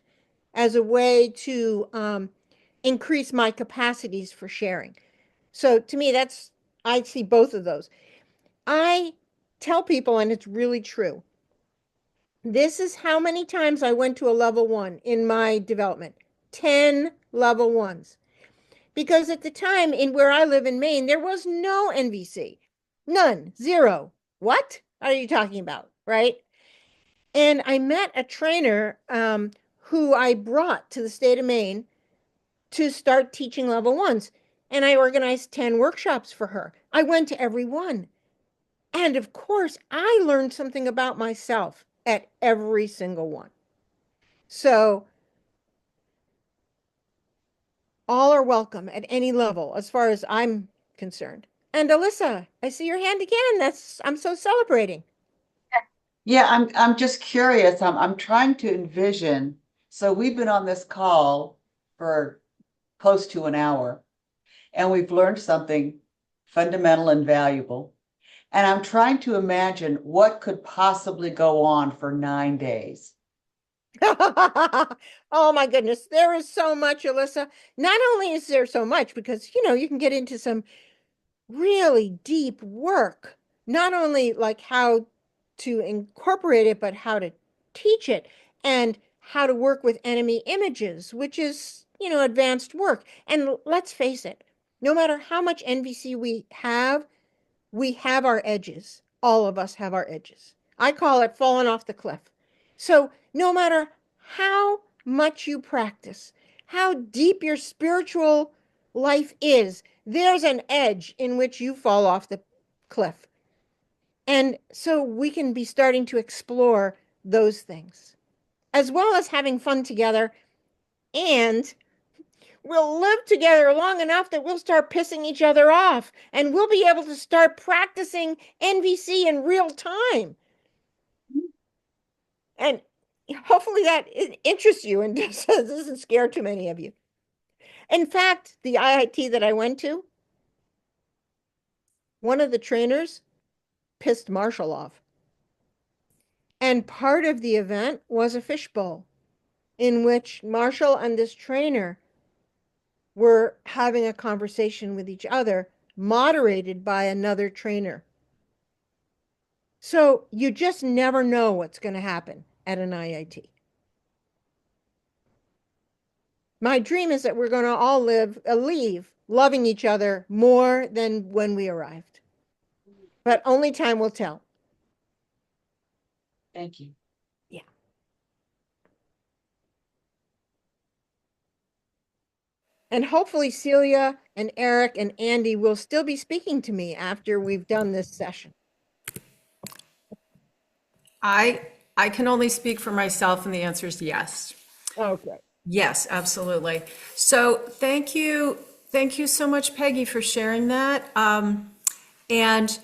S2: as a way to increase my capacities for sharing. So to me, I see both of those. I tell people, and it's really true, this is how many times I went to a level 1 in my development. 10 level 1s. Because at the time in where I live in Maine, there was no NVC. None. 0. What are you talking about? Right? And I met a trainer who I brought to the state of Maine to start teaching level 1s. And I organized 10 workshops for her. I went to every one. And of course, I learned something about myself at every single one. So all are welcome at any level as far as I'm concerned. And Alyssa, I see your hand again. I'm so celebrating.
S3: Yeah, I'm just curious. I'm trying to envision. So we've been on this call for close to an hour, and we've learned something fundamental and valuable. And I'm trying to imagine what could possibly go on for 9 days.
S2: Oh my goodness, there is so much, Alyssa. Not only is there so much, because you can get into some really deep work, not only like how to incorporate it, but how to teach it and how to work with enemy images, which is, advanced work. And let's face it, no matter how much NVC we have our edges. All of us have our edges. I call it falling off the cliff. So no matter how much you practice, how deep your spiritual life is, there's an edge in which you fall off the cliff. And so we can be starting to explore those things, as well as having fun together. And we'll live together long enough that we'll start pissing each other off and we'll be able to start practicing NVC in real time. And hopefully that interests you and doesn't scare too many of you. In fact, the IIT that I went to, one of the trainers pissed Marshall off. And part of the event was a fishbowl in which Marshall and this trainer were having a conversation with each other, moderated by another trainer. So you just never know what's going to happen at an IIT. My dream is that we're going to all leave loving each other more than when we arrived. But only time will tell.
S3: Thank you.
S2: Yeah. And hopefully Celia and Eric and Andy will still be speaking to me after we've done this session.
S1: I can only speak for myself, and the answer is yes.
S2: Okay.
S1: Yes, absolutely. So thank you so much, Peggy, for sharing that. And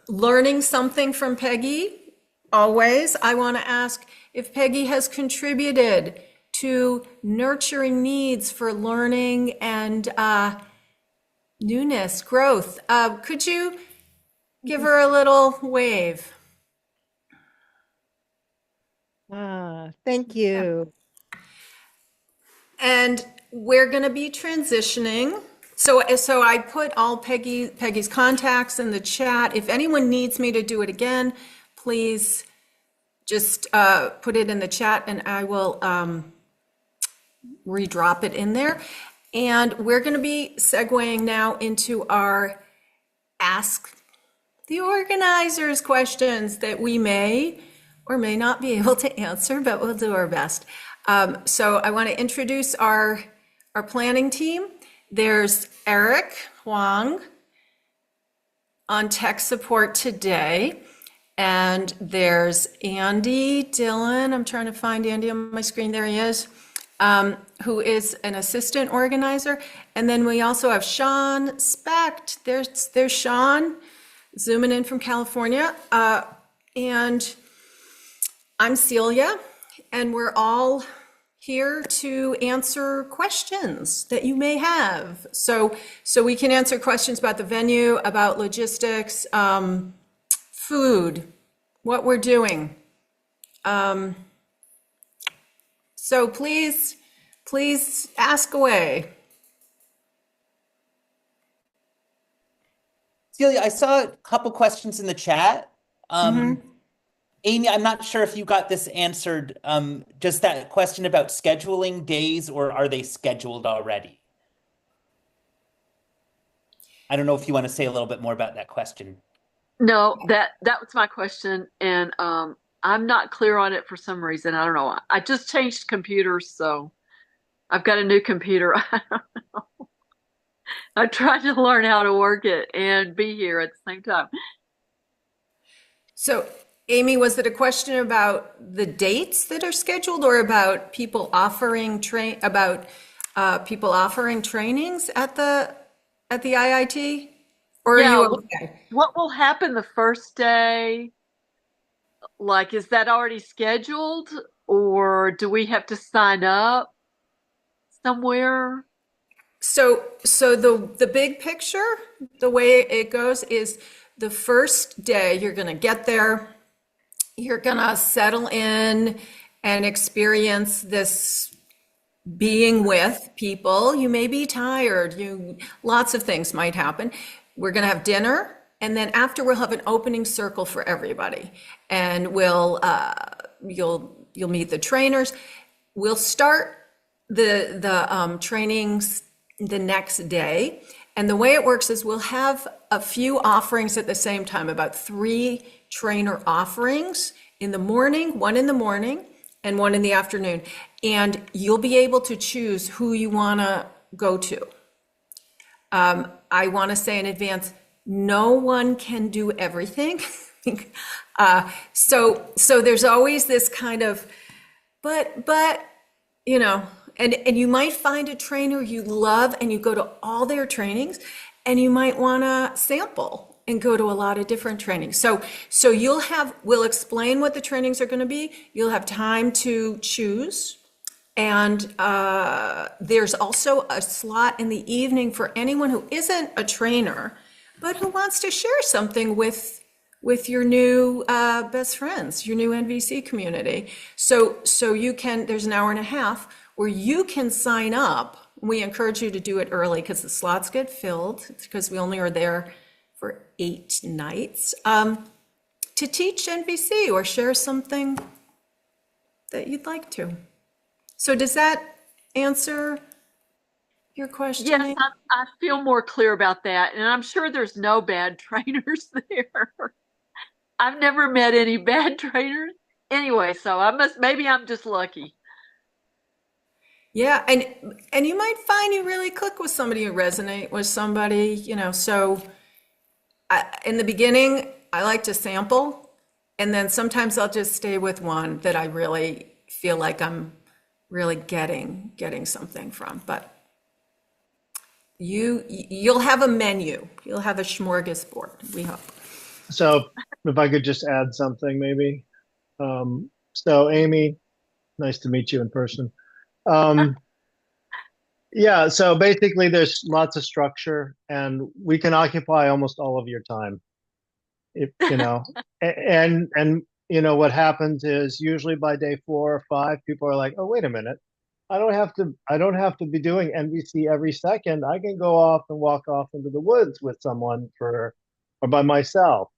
S1: learning something from Peggy, always. I want to ask if Peggy has contributed to nurturing needs for learning and newness, growth. Could you give her a little wave?
S2: Thank you.
S1: And we're going to be transitioning. So I put all Peggy's contacts in the chat. If anyone needs me to do it again, please just put it in the chat and I will redrop it in there. And we're going to be segueing now into our Ask the Organizers questions that we may or may not be able to answer, but we'll do our best. So I want to introduce our planning team. There's Eric Huang on tech support today. And there's Andy Dillon. I'm trying to find Andy on my screen. There he is, who is an assistant organizer. And then we also have Sean Specht. There's Sean, zooming in from California. And I'm Celia, and we're all here to answer questions that you may have. So we can answer questions about the venue, about logistics, food, what we're doing. So please ask away.
S11: Celia, I saw a couple questions in the chat. Amy, I'm not sure if you got this answered. Just that question about scheduling days, or are they scheduled already? I don't know if you want to say a little bit more about that question.
S9: No, that was my question, and I'm not clear on it for some reason. I don't know. I just changed computers, so I've got a new computer. I don't know. I'm trying to learn how to work it and be here at the same time.
S1: So Amy, was it a question about the dates that are scheduled, or about people offering trainings at the IIT? Or
S9: Yeah,
S1: are you okay?
S9: what will happen the first day? Like, is that already scheduled, or do we have to sign up somewhere?
S1: So the big picture, the way it goes is the first day you're going to get there, you're going to settle in and experience this being with people. You may be tired, lots of things might happen. We're going to have dinner, and then after we'll have an opening circle for everybody, and you'll meet the trainers. We'll start the trainings the next day, and the way it works is we'll have a few offerings at the same time, about 3 trainer offerings in the morning, one in the morning and one in the afternoon, and you'll be able to choose who you want to go to. I want to say in advance, no one can do everything. So there's always this kind of, but and you might find a trainer you love and you go to all their trainings, and you might want to sample and go to a lot of different trainings. So we'll explain what the trainings are going to be. You'll have time to choose. And there's also a slot in the evening for anyone who isn't a trainer, but who wants to share something with your new best friends, your new NVC community. So there's an hour and a half where you can sign up. We encourage you to do it early because the slots get filled, because we only are there for 8 nights to teach NVC or share something that you'd like to. So does that answer your question?
S9: Yes, I feel more clear about that. And I'm sure there's no bad trainers there. I've never met any bad trainers. Anyway, so maybe I'm just lucky.
S1: Yeah, and you might find you really click with somebody, you resonate with somebody, you know. So in the beginning, I like to sample, and then sometimes I'll just stay with one that I really feel like I'm really getting something from. But you'll have a menu, you'll have a smorgasbord, we hope.
S10: So if I could just add something, maybe. So Amy, nice to meet you in person. Yeah, so basically there's lots of structure and we can occupy almost all of your time. If you know, and what happens is usually by day 4 or 5, people are like, oh, wait a minute. I don't have to be doing NVC every second. I can go off and walk off into the woods with someone or by myself,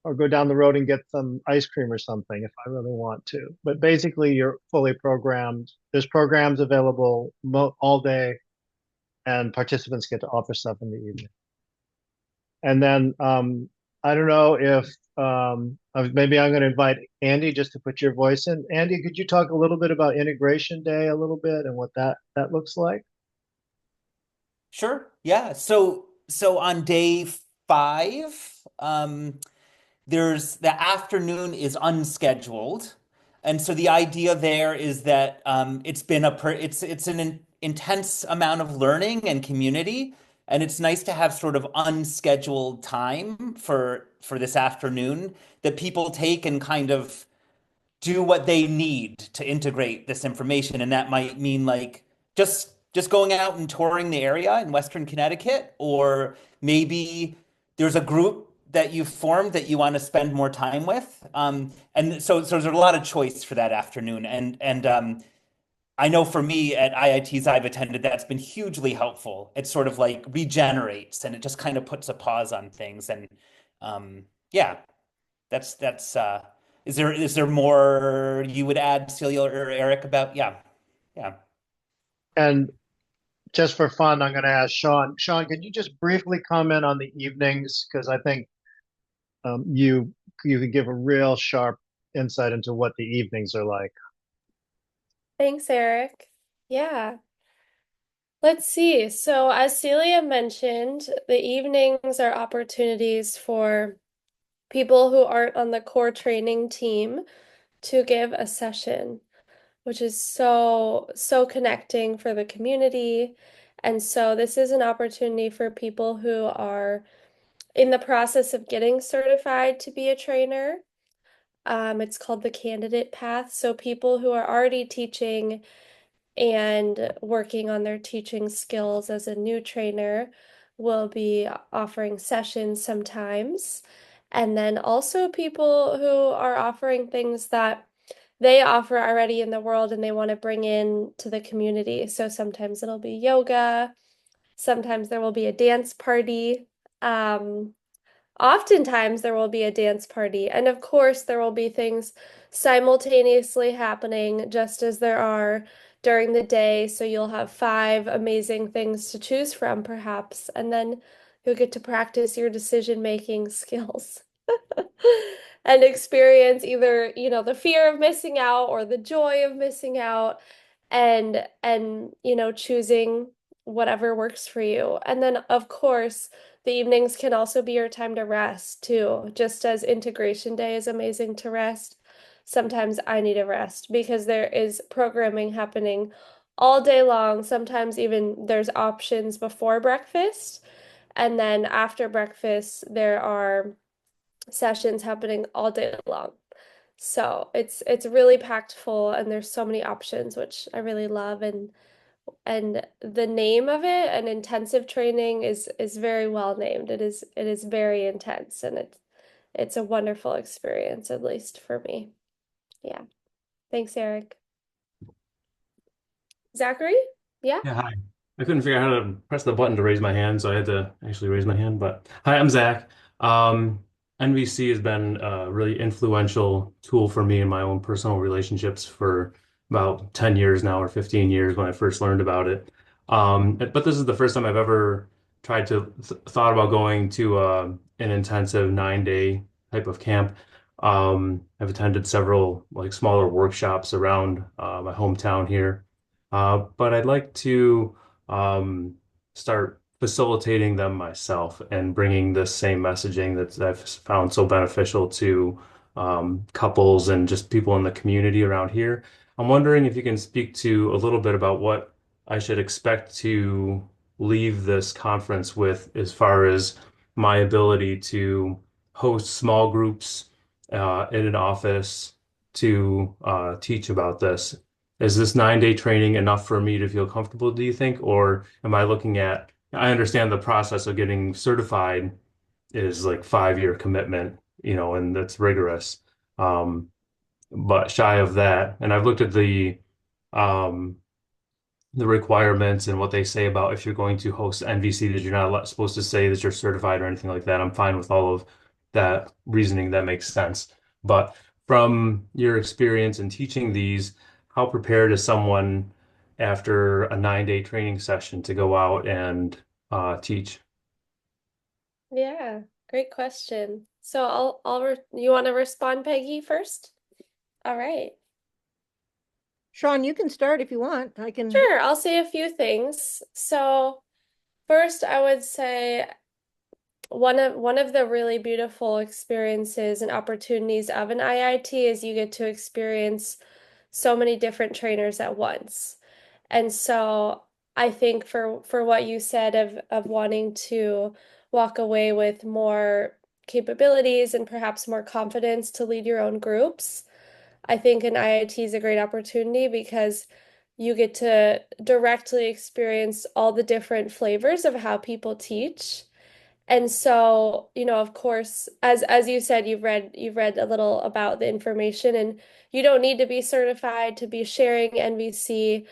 S10: or go down the road and get some ice cream or something if I really want to. But basically, you're fully programmed. There's programs available all day, and participants get to offer stuff in the evening. And then I don't know if maybe I'm going to invite Andy just to put your voice in. Andy, could you talk a little bit about Integration Day a little bit and what that looks like?
S11: Sure. Yeah. So on day 5, there's the afternoon is unscheduled, and so the idea there is that it's an intense amount of learning and community, and it's nice to have sort of unscheduled time for this afternoon that people take and kind of do what they need to integrate this information. And that might mean like just going out and touring the area in Western Connecticut, or maybe there's a group that you've formed that you want to spend more time with. And so there's a lot of choice for that afternoon. And I know for me at IITs I've attended, that's been hugely helpful. It sort of like regenerates and it just kind of puts a pause on things. And yeah, that's is there more you would add, Celia or Eric, about? Yeah.
S10: And just for fun, I'm going to ask Sean. Sean, could you just briefly comment on the evenings? Because I think you could give a real sharp insight into what the evenings are like.
S12: Thanks, Eric. Yeah. Let's see. So, as Celia mentioned, the evenings are opportunities for people who aren't on the core training team to give a session, which is so connecting for the community. And so, this is an opportunity for people who are in the process of getting certified to be a trainer. It's called the candidate path. So, people who are already teaching and working on their teaching skills as a new trainer will be offering sessions sometimes. And then also people who are offering things that they offer already in the world and they want to bring in to the community. So sometimes it'll be yoga, sometimes there will be a dance party. Oftentimes there will be a dance party, and of course there will be things simultaneously happening just as there are during the day. So you'll have 5 amazing things to choose from, perhaps, and then you'll get to practice your decision-making skills and experience either, the fear of missing out or the joy of missing out, and choosing whatever works for you. And then, of course, the evenings can also be your time to rest too. Just as Integration Day is amazing to rest, sometimes I need a rest because there is programming happening all day long. Sometimes even there's options before breakfast. And then after breakfast, there are sessions happening all day long. So it's really packed full and there's so many options, which I really love. And the name of it, an intensive training, is very well named. It is very intense, and it's a wonderful experience, at least for me. Yeah. Thanks, Eric. Zachary? Yeah.
S13: Yeah, hi. I couldn't figure out how to press the button to raise my hand, so I had to actually raise my hand. But hi, I'm Zach. NVC has been a really influential tool for me in my own personal relationships for about 10 years now, or 15 years when I first learned about it. But this is the first time I've ever tried to thought about going to an intensive 9-day type of camp. I've attended several like smaller workshops around my hometown here, but I'd like to start facilitating them myself and bringing this same messaging that I've found so beneficial to couples and just people in the community around here. I'm wondering if you can speak to a little bit about what I should expect to leave this conference with as far as my ability to host small groups in an office to teach about this. Is this 9-day training enough for me to feel comfortable, do you think? Or am I looking at, I understand the process of getting certified is like 5-year commitment, and that's rigorous. Um, but shy of that, and I've looked at um, the requirements and what they say about if you're going to host NVC, that you're not supposed to say that you're certified or anything like that. I'm fine with all of that reasoning. That makes sense. But from your experience in teaching these, how prepared is someone after a 9-day training session to go out and teach?
S12: Yeah, great question. So you want to respond, Peggy, first? All right.
S2: Sean, you can start if you want. I can.
S12: Sure, I'll say a few things. So first, I would say one of the really beautiful experiences and opportunities of an IIT is you get to experience so many different trainers at once. And so I think for what you said of wanting to walk away with more capabilities and perhaps more confidence to lead your own groups, I think an IIT is a great opportunity because you get to directly experience all the different flavors of how people teach. And so, of course, as you said, you've read a little about the information, and you don't need to be certified to be sharing NVC.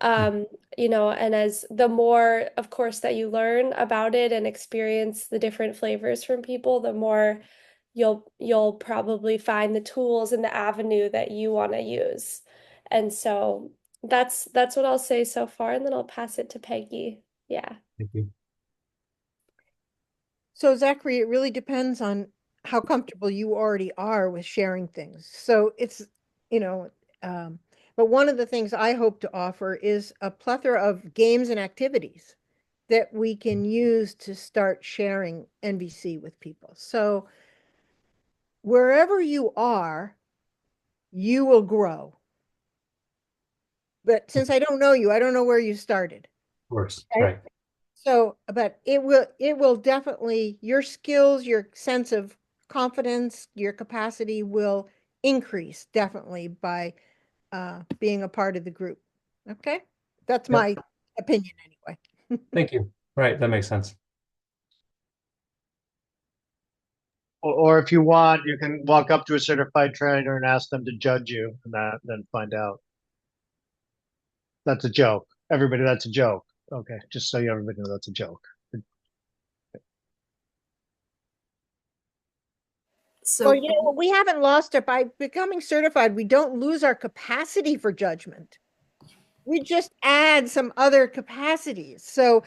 S12: And as the more, of course, that you learn about it and experience the different flavors from people, the more you'll probably find the tools and the avenue that you want to use. And so that's what I'll say so far, and then I'll pass it to Peggy. Yeah.
S13: Thank you.
S2: So Zachary, it really depends on how comfortable you already are with sharing things. So it's, but one of the things I hope to offer is a plethora of games and activities that we can use to start sharing NVC with people. So wherever you are, you will grow. But since I don't know you, I don't know where you started.
S13: Of course,
S2: Right?
S13: right.
S2: So, but it will definitely, your skills, your sense of confidence, your capacity will increase definitely by being a part of the group. Okay? That's
S13: Yep.
S2: my opinion anyway.
S13: Thank you. Right, that makes sense.
S10: Or if you want, you can walk up to a certified trainer and ask them to judge you, and then find out. That's a joke. Everybody, that's a joke. Okay, just so everybody know that's a joke.
S1: So
S2: Well, we haven't lost it by becoming certified. We don't lose our capacity for judgment. We just add some other capacities. So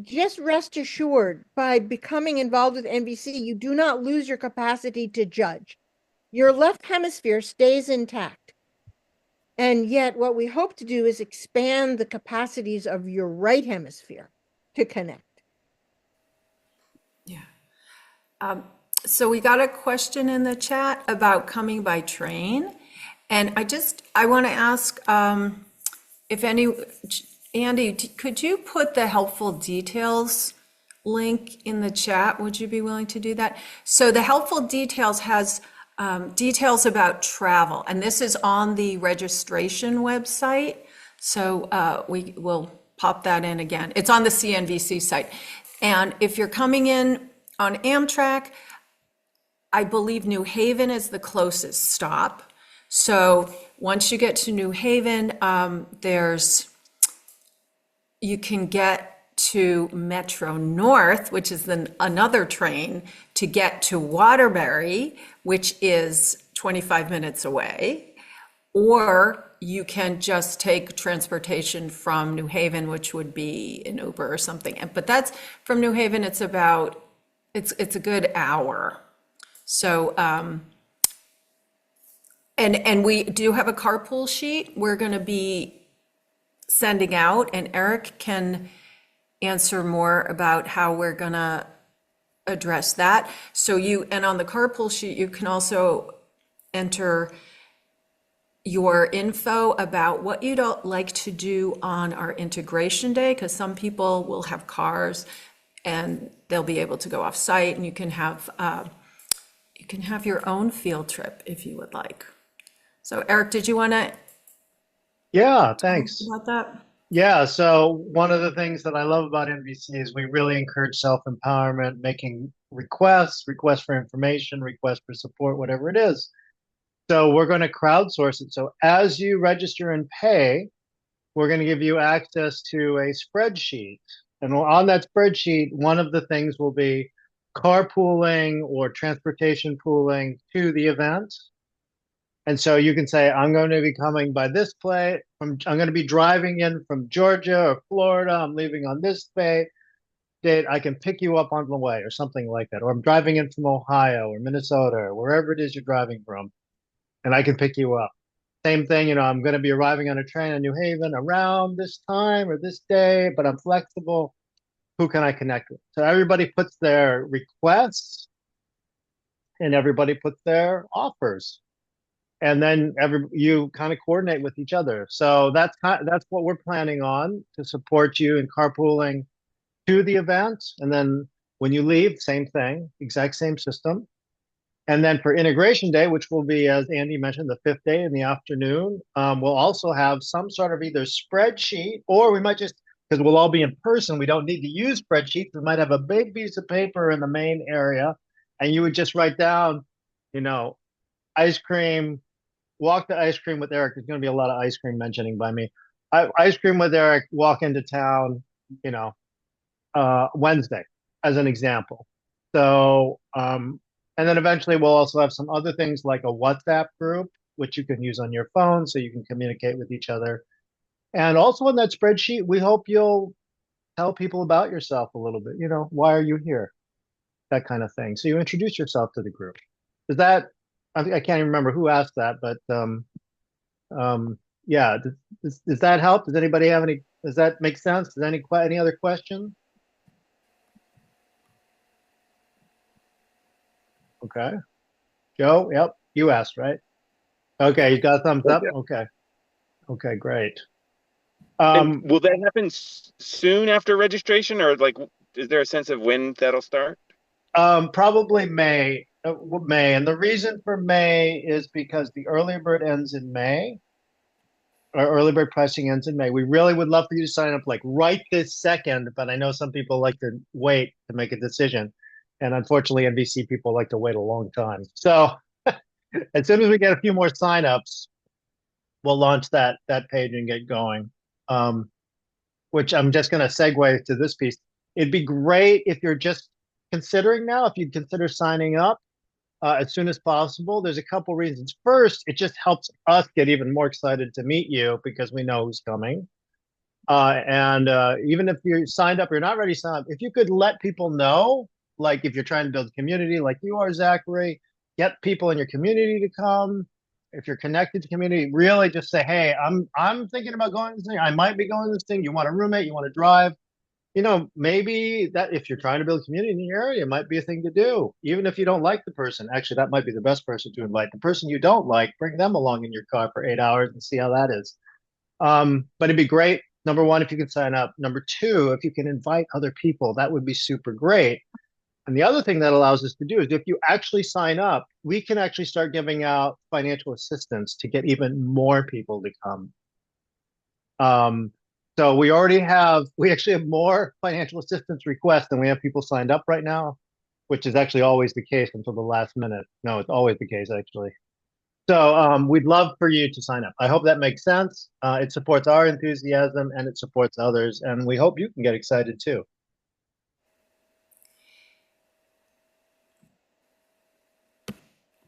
S2: just rest assured, by becoming involved with NVC, you do not lose your capacity to judge. Your left hemisphere stays intact. And yet what we hope to do is expand the capacities of your right hemisphere to connect.
S1: yeah. So we got a question in the chat about coming by train. And I want to ask if Andy, could you put the helpful details link in the chat? Would you be willing to do that? So the helpful details has details about travel, and this is on the registration website. So we will pop that in again. It's on the CNVC site. And if you're coming in on Amtrak, I believe New Haven is the closest stop. So once you get to New Haven, there's you can get to Metro North, which is another train to get to Waterbury, which is 25 minutes away. Or you can just take transportation from New Haven, which would be an Uber or something. But that's from New Haven, it's a good hour. So, and we do have a carpool sheet we're going to be sending out, and Eric can answer more about how we're going to address that. And on the carpool sheet, you can also enter your info about what you'd like to do on our integration day, because some people will have cars and they'll be able to go off site, and you can have your own field trip if you would like. So Eric, did you want to
S10: Yeah, thanks.
S1: talk about that?
S10: Yeah, so one of the things that I love about NVC is we really encourage self-empowerment, making requests for information, requests for support, whatever it is. So we're going to crowdsource it. So as you register and pay, we're going to give you access to a spreadsheet. And on that spreadsheet, one of the things will be carpooling or transportation pooling to the event. And so you can say, I'm going to be coming by this play. I'm going to be driving in from Georgia or Florida. I'm leaving on this date. I can pick you up on the way or something like that. Or I'm driving in from Ohio or Minnesota or wherever it is you're driving from, and I can pick you up. Same thing, I'm going to be arriving on a train in New Haven around this time or this day, but I'm flexible. Who can I connect with? So everybody puts their requests and everybody puts their offers. And then you kind of coordinate with each other. So that's what we're planning on to support you in carpooling to the event. And then when you leave, same thing, exact same system. And then for integration day, which will be, as Andy mentioned, the 5th day in the afternoon, we'll also have some sort of either spreadsheet, or we might just, because we'll all be in person, we don't need to use spreadsheets. We might have a big piece of paper in the main area, and you would just write down, ice cream, walk to ice cream with Eric. There's going to be a lot of ice cream mentioning by me. Ice cream with Eric, walk into town, Wednesday, as an example. So, and then eventually we'll also have some other things like a WhatsApp group, which you can use on your phone so you can communicate with each other. And also in that spreadsheet, we hope you'll tell people about yourself a little bit. Why are you here? That kind of thing. So you introduce yourself to the group. I can't even remember who asked that, but yeah, does that help? Does that make sense? Any other questions? Okay. Joe, yep, you asked, right? Okay, you got a thumbs up? Okay. Okay, great.
S4: And will that happen soon after registration, or is there a sense of when that'll start?
S10: Probably May. And the reason for May is because the early bird ends in May. Our early bird pricing ends in May. We really would love for you to sign up right this second, but I know some people like to wait to make a decision. And unfortunately, NVC people like to wait a long time. So as soon as we get a few more signups, we'll launch that page and get going. Which I'm just going to segue to this piece. It'd be great if you're just considering now, if you'd consider signing up as soon as possible. There's a couple reasons. First, it just helps us get even more excited to meet you because we know who's coming. And even if you're signed up, you're not ready to sign up, if you could let people know, if you're trying to build a community like you are, Zachary, get people in your community to come. If you're connected to community, really just say, hey, I'm thinking about going to this thing. I might be going to this thing. You want a roommate, you want to drive. Maybe that if you're trying to build a community in your area, it might be a thing to do. Even if you don't like the person, actually, that might be the best person to invite. The person you don't like, bring them along in your car for 8 hours and see how that is. But it'd be great. Number one, if you could sign up. Number two, if you can invite other people, that would be super great. And the other thing that allows us to do is if you actually sign up, we can actually start giving out financial assistance to get even more people to come. So we actually have more financial assistance requests than we have people signed up right now, which is actually always the case until the last minute. No, it's always the case, actually. So we'd love for you to sign up. I hope that makes sense. It supports our enthusiasm and it supports others, and we hope you can get excited too.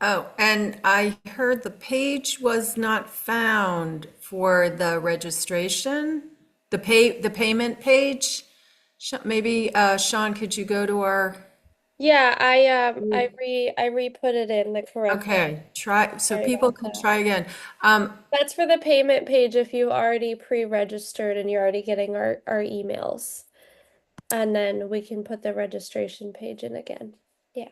S1: Oh, and I heard the page was not found for the registration, the payment page. Maybe, Sean, could you go to our,
S12: Yeah, I re-put it in the correct one.
S1: okay, try, so
S12: Sorry
S1: people
S12: about
S1: can
S12: that.
S1: try again.
S12: That's for the payment page if you already pre-registered and you're already getting our emails. And then we can put the registration page in again. Yeah.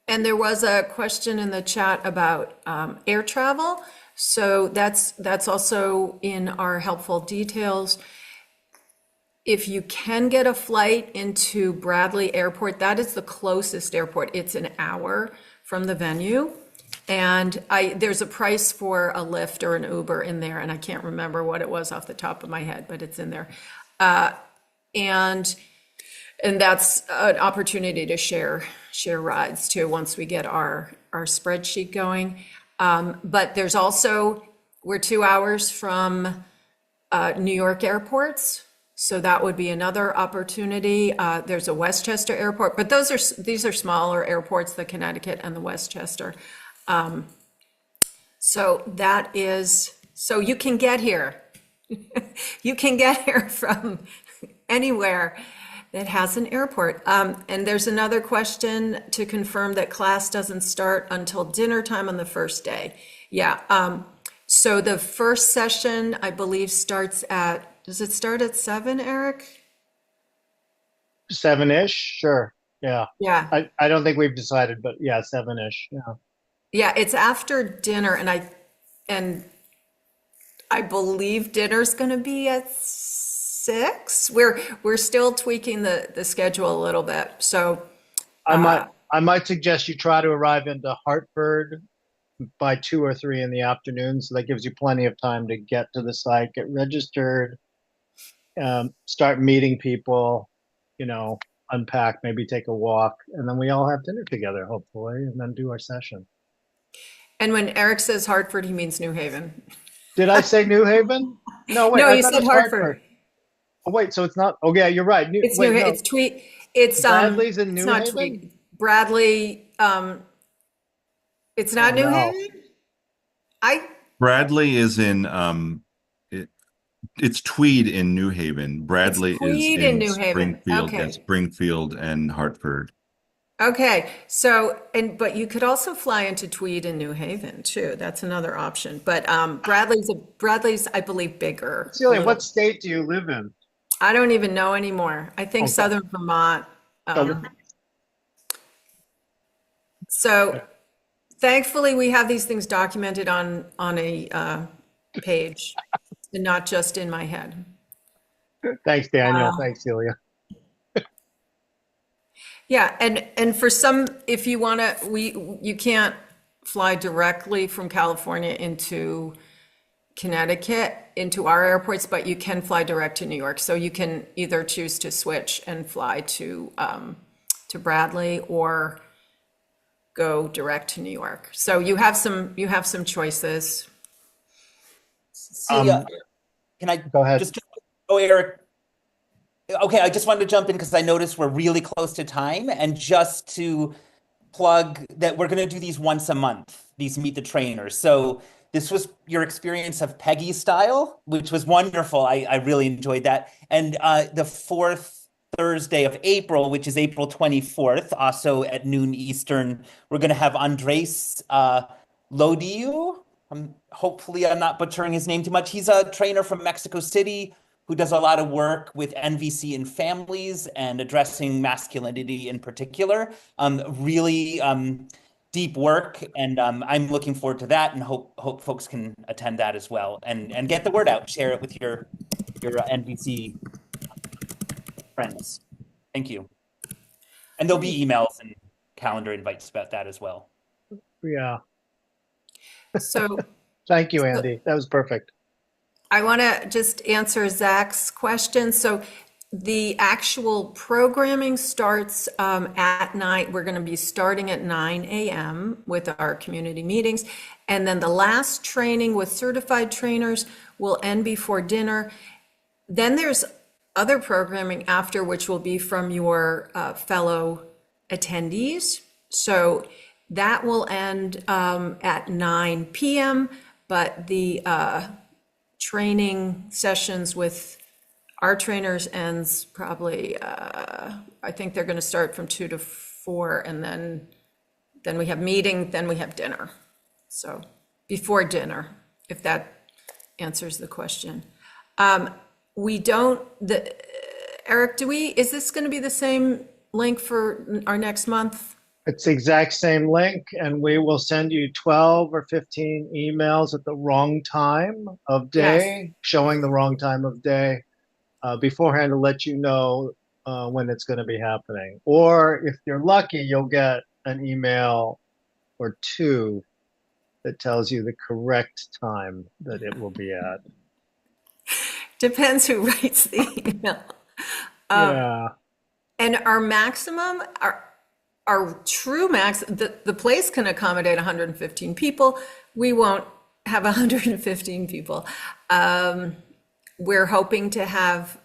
S1: And there was a question in the chat about air travel. So that's also in our helpful details. If you can get a flight into Bradley Airport, that is the closest airport. It's an hour from the venue. And there's a price for a Lyft or an Uber in there, and I can't remember what it was off the top of my head, but it's in there. And that's an opportunity to share rides too once we get our spreadsheet going. But there's also, we're 2 hours from New York airports, so that would be another opportunity. There's a Westchester airport, but these are smaller airports, the Connecticut and the Westchester. So you can get here. You can get here from anywhere that has an airport. And there's another question to confirm that class doesn't start until dinner time on the first day. Yeah. So the first session, I believe, starts does it start at 7, Eric?
S10: 7-ish, sure. Yeah.
S1: Yeah.
S10: I don't think we've decided, but yeah, 7-ish. Yeah.
S1: Yeah, it's after dinner, and I believe dinner's going to be at 6. We're still tweaking the schedule a little bit. So
S10: I might suggest you try to arrive into Hartford by 2 or 3 in the afternoon, so that gives you plenty of time to get to the site, get registered, start meeting people, unpack, maybe take a walk, and then we all have dinner together, hopefully, and then do our session.
S1: And when Eric says Hartford, he means New Haven.
S10: Did I say New Haven? No, wait.
S1: No,
S10: I
S1: you
S10: thought it
S1: said
S10: was
S1: Hartford.
S10: Oh, wait. So it's not. Oh, yeah, you're right.
S1: It's New Haven. It's Tweed. It's
S10: Bradley's in
S1: it's
S10: New
S1: not
S10: Haven?
S1: Tweed. Bradley. It's not
S10: Oh,
S1: New
S10: no.
S1: Haven.
S6: Bradley is in it's Tweed in New Haven. Bradley is
S1: Tweed in
S6: in
S1: New Haven.
S6: Springfield,
S1: Okay.
S6: yes, Springfield and Hartford.
S1: Okay, so but you could also fly into Tweed in New Haven too. That's another option. But Bradley's I believe bigger.
S10: Celia, what state do you live in?
S1: I don't even know anymore. I think
S10: Okay.
S1: Southern Vermont.
S10: Okay.
S1: So thankfully we have these things documented on a page and not just in my head.
S10: Thanks, Daniel. Thanks, Celia.
S1: Yeah, and for some, if you want to, you can't fly directly from California into Connecticut, into our airports, but you can fly direct to New York. So you can either choose to switch and fly to Bradley or go direct to New York. So you have some choices.
S11: Celia, can I
S10: go ahead?
S11: Eric. Okay, I just wanted to jump in because I noticed we're really close to time, and just to plug that we're going to do these once a month, these Meet the Trainers. So this was your experience of Peggy style, which was wonderful. I really enjoyed that. And the 4th Thursday of April, which is April 24th, also at noon Eastern, we're going to have Andres Lodiu. Hopefully I'm not butchering his name too much. He's a trainer from Mexico City who does a lot of work with NVC in families and addressing masculinity in particular. Really deep work, and I'm looking forward to that, and hope folks can attend that as well and get the word out, share it with your NVC friends. Thank you. And there'll be emails and calendar invites about that as well.
S10: Yeah.
S1: So
S10: thank you, Andy. That was perfect.
S1: I want to just answer Zach's question. So The actual programming starts at night. We're going to be starting at 9 a.m. with our community meetings. And then the last training with certified trainers will end before dinner. Then there's other programming after, which will be from your fellow attendees. So that will end at 9 p.m., but the training sessions with our trainers ends probably, I think they're going to start from 2 to 4, and then we have meeting, then we have dinner. So before dinner, if that answers the question. We don't, Eric, is this going to be the same link for our next month?
S10: It's the exact same link, and we will send you 12 or 15 emails at the wrong time of day, showing the wrong time of day beforehand to let you know when it's going to be happening. Or if you're lucky, you'll get an email or two that tells you the correct time that it will be at.
S1: Depends who writes the email.
S10: Yeah.
S1: And our maximum, our true max, the place can accommodate 115 people. We won't have 115 people. We're hoping to have,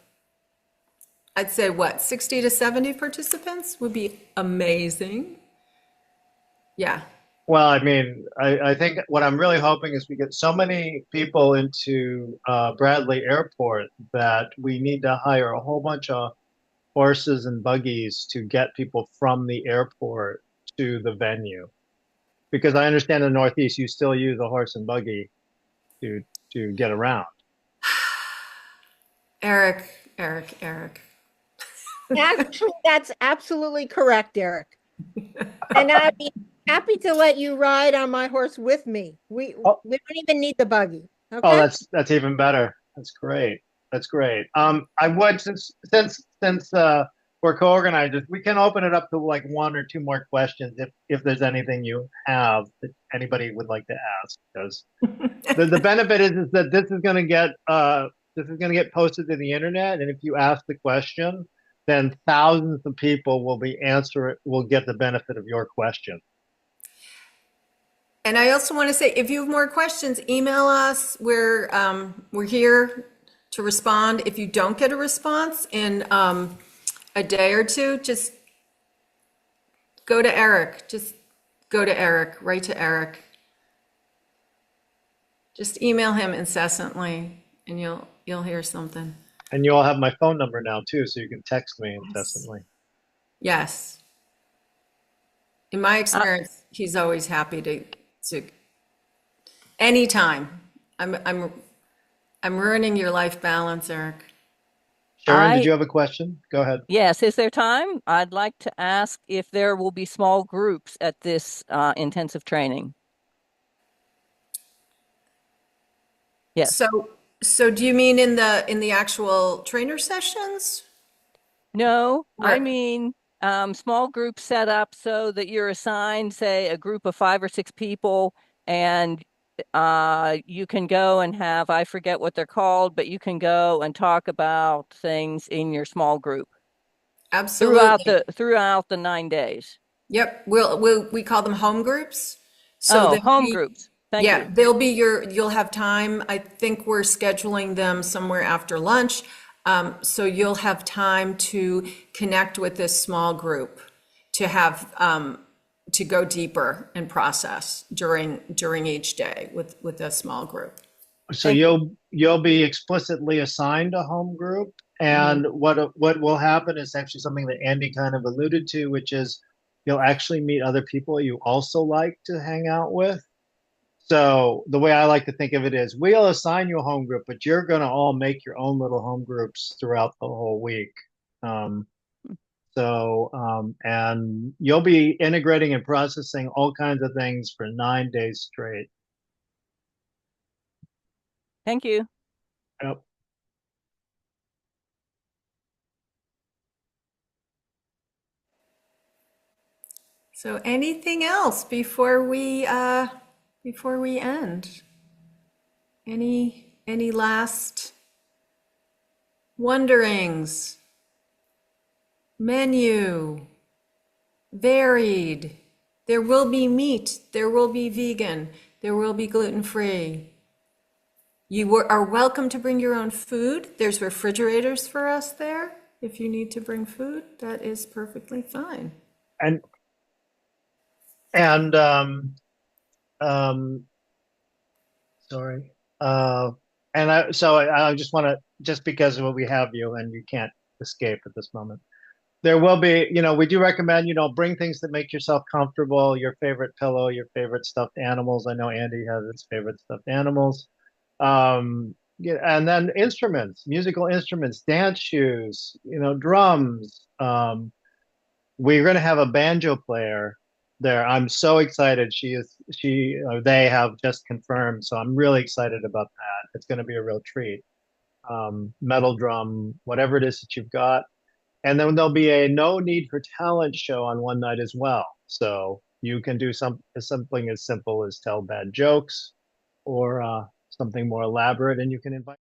S1: I'd say, 60 to 70 participants would be amazing. Yeah.
S10: Well, I mean, I think what I'm really hoping is we get so many people into Bradley Airport that we need to hire a whole bunch of horses and buggies to get people from the airport to the venue. Because I understand in the Northeast, you still use a horse and buggy to get around.
S1: Eric.
S2: Actually, that's absolutely correct, Eric. And I'd be happy to let you ride on my horse with me. We don't even need the buggy. Okay.
S10: Oh, that's even better. That's great. That's great. I would, since we're co-organizers, we can open it up to like 1 or 2 more questions if there's anything you have that anybody would like to ask. Because the benefit is that this is going to get posted to the internet, and if you ask the question, then thousands of people will get the benefit of your question.
S1: And I also want to say, if you have more questions, email us. We're here to respond. If you don't get a response in a day or two, just go to Eric. Write to Eric. Just email him incessantly, and you'll hear something.
S10: And you all have my phone number now too, so you can text me incessantly.
S1: Yes. In my experience, he's always happy to anytime. I'm ruining your life balance, Eric.
S10: Sharon, did you have a question? Go ahead.
S14: Yes, is there time? I'd like to ask if there will be small groups at this intensive training. Yes.
S1: So do you mean in the actual trainer sessions?
S14: No, I mean small groups set up so that you're assigned, say, a group of 5 or 6 people, and you can go and have, I forget what they're called, but you can go and talk about things in your small group.
S1: Absolutely.
S14: Throughout the 9 days.
S1: Yep. We call them home groups.
S14: Home groups. Thank you.
S1: You'll have time. I think we're scheduling them somewhere after lunch. So you'll have time to connect with this small group, to have to go deeper and process during each day with a small group.
S10: So you'll be explicitly assigned a home group, and what will happen is actually something that Andy kind of alluded to, which is you'll actually meet other people you also like to hang out with. So the way I like to think of it is we'll assign you a home group, but you're going to all make your own little home groups throughout the whole week. And you'll be integrating and processing all kinds of things for 9 days straight.
S14: Thank you.
S10: Yep.
S1: So anything else before we end? Any last wonderings? menu, varied. There will be meat, there will be vegan, there will be gluten-free. You are welcome to bring your own food. There's refrigerators for us there. If you need to bring food, that is perfectly fine.
S10: And and sorry. And I just want to, just because of what we have you and you can't escape at this moment. There will be, we do recommend, bring things that make yourself comfortable, your favorite pillow, your favorite stuffed animals. I know Andy has his favorite stuffed animals. Yeah, and then instruments, musical instruments, dance shoes, drums. We're going to have a banjo player there. I'm so excited. They have just confirmed. So I'm really excited about that. It's going to be a real treat. Metal drum, whatever it is that you've got. And then there'll be a no need for talent show on one night as well. So you can do something as simple as tell bad jokes or something more elaborate, and you can invite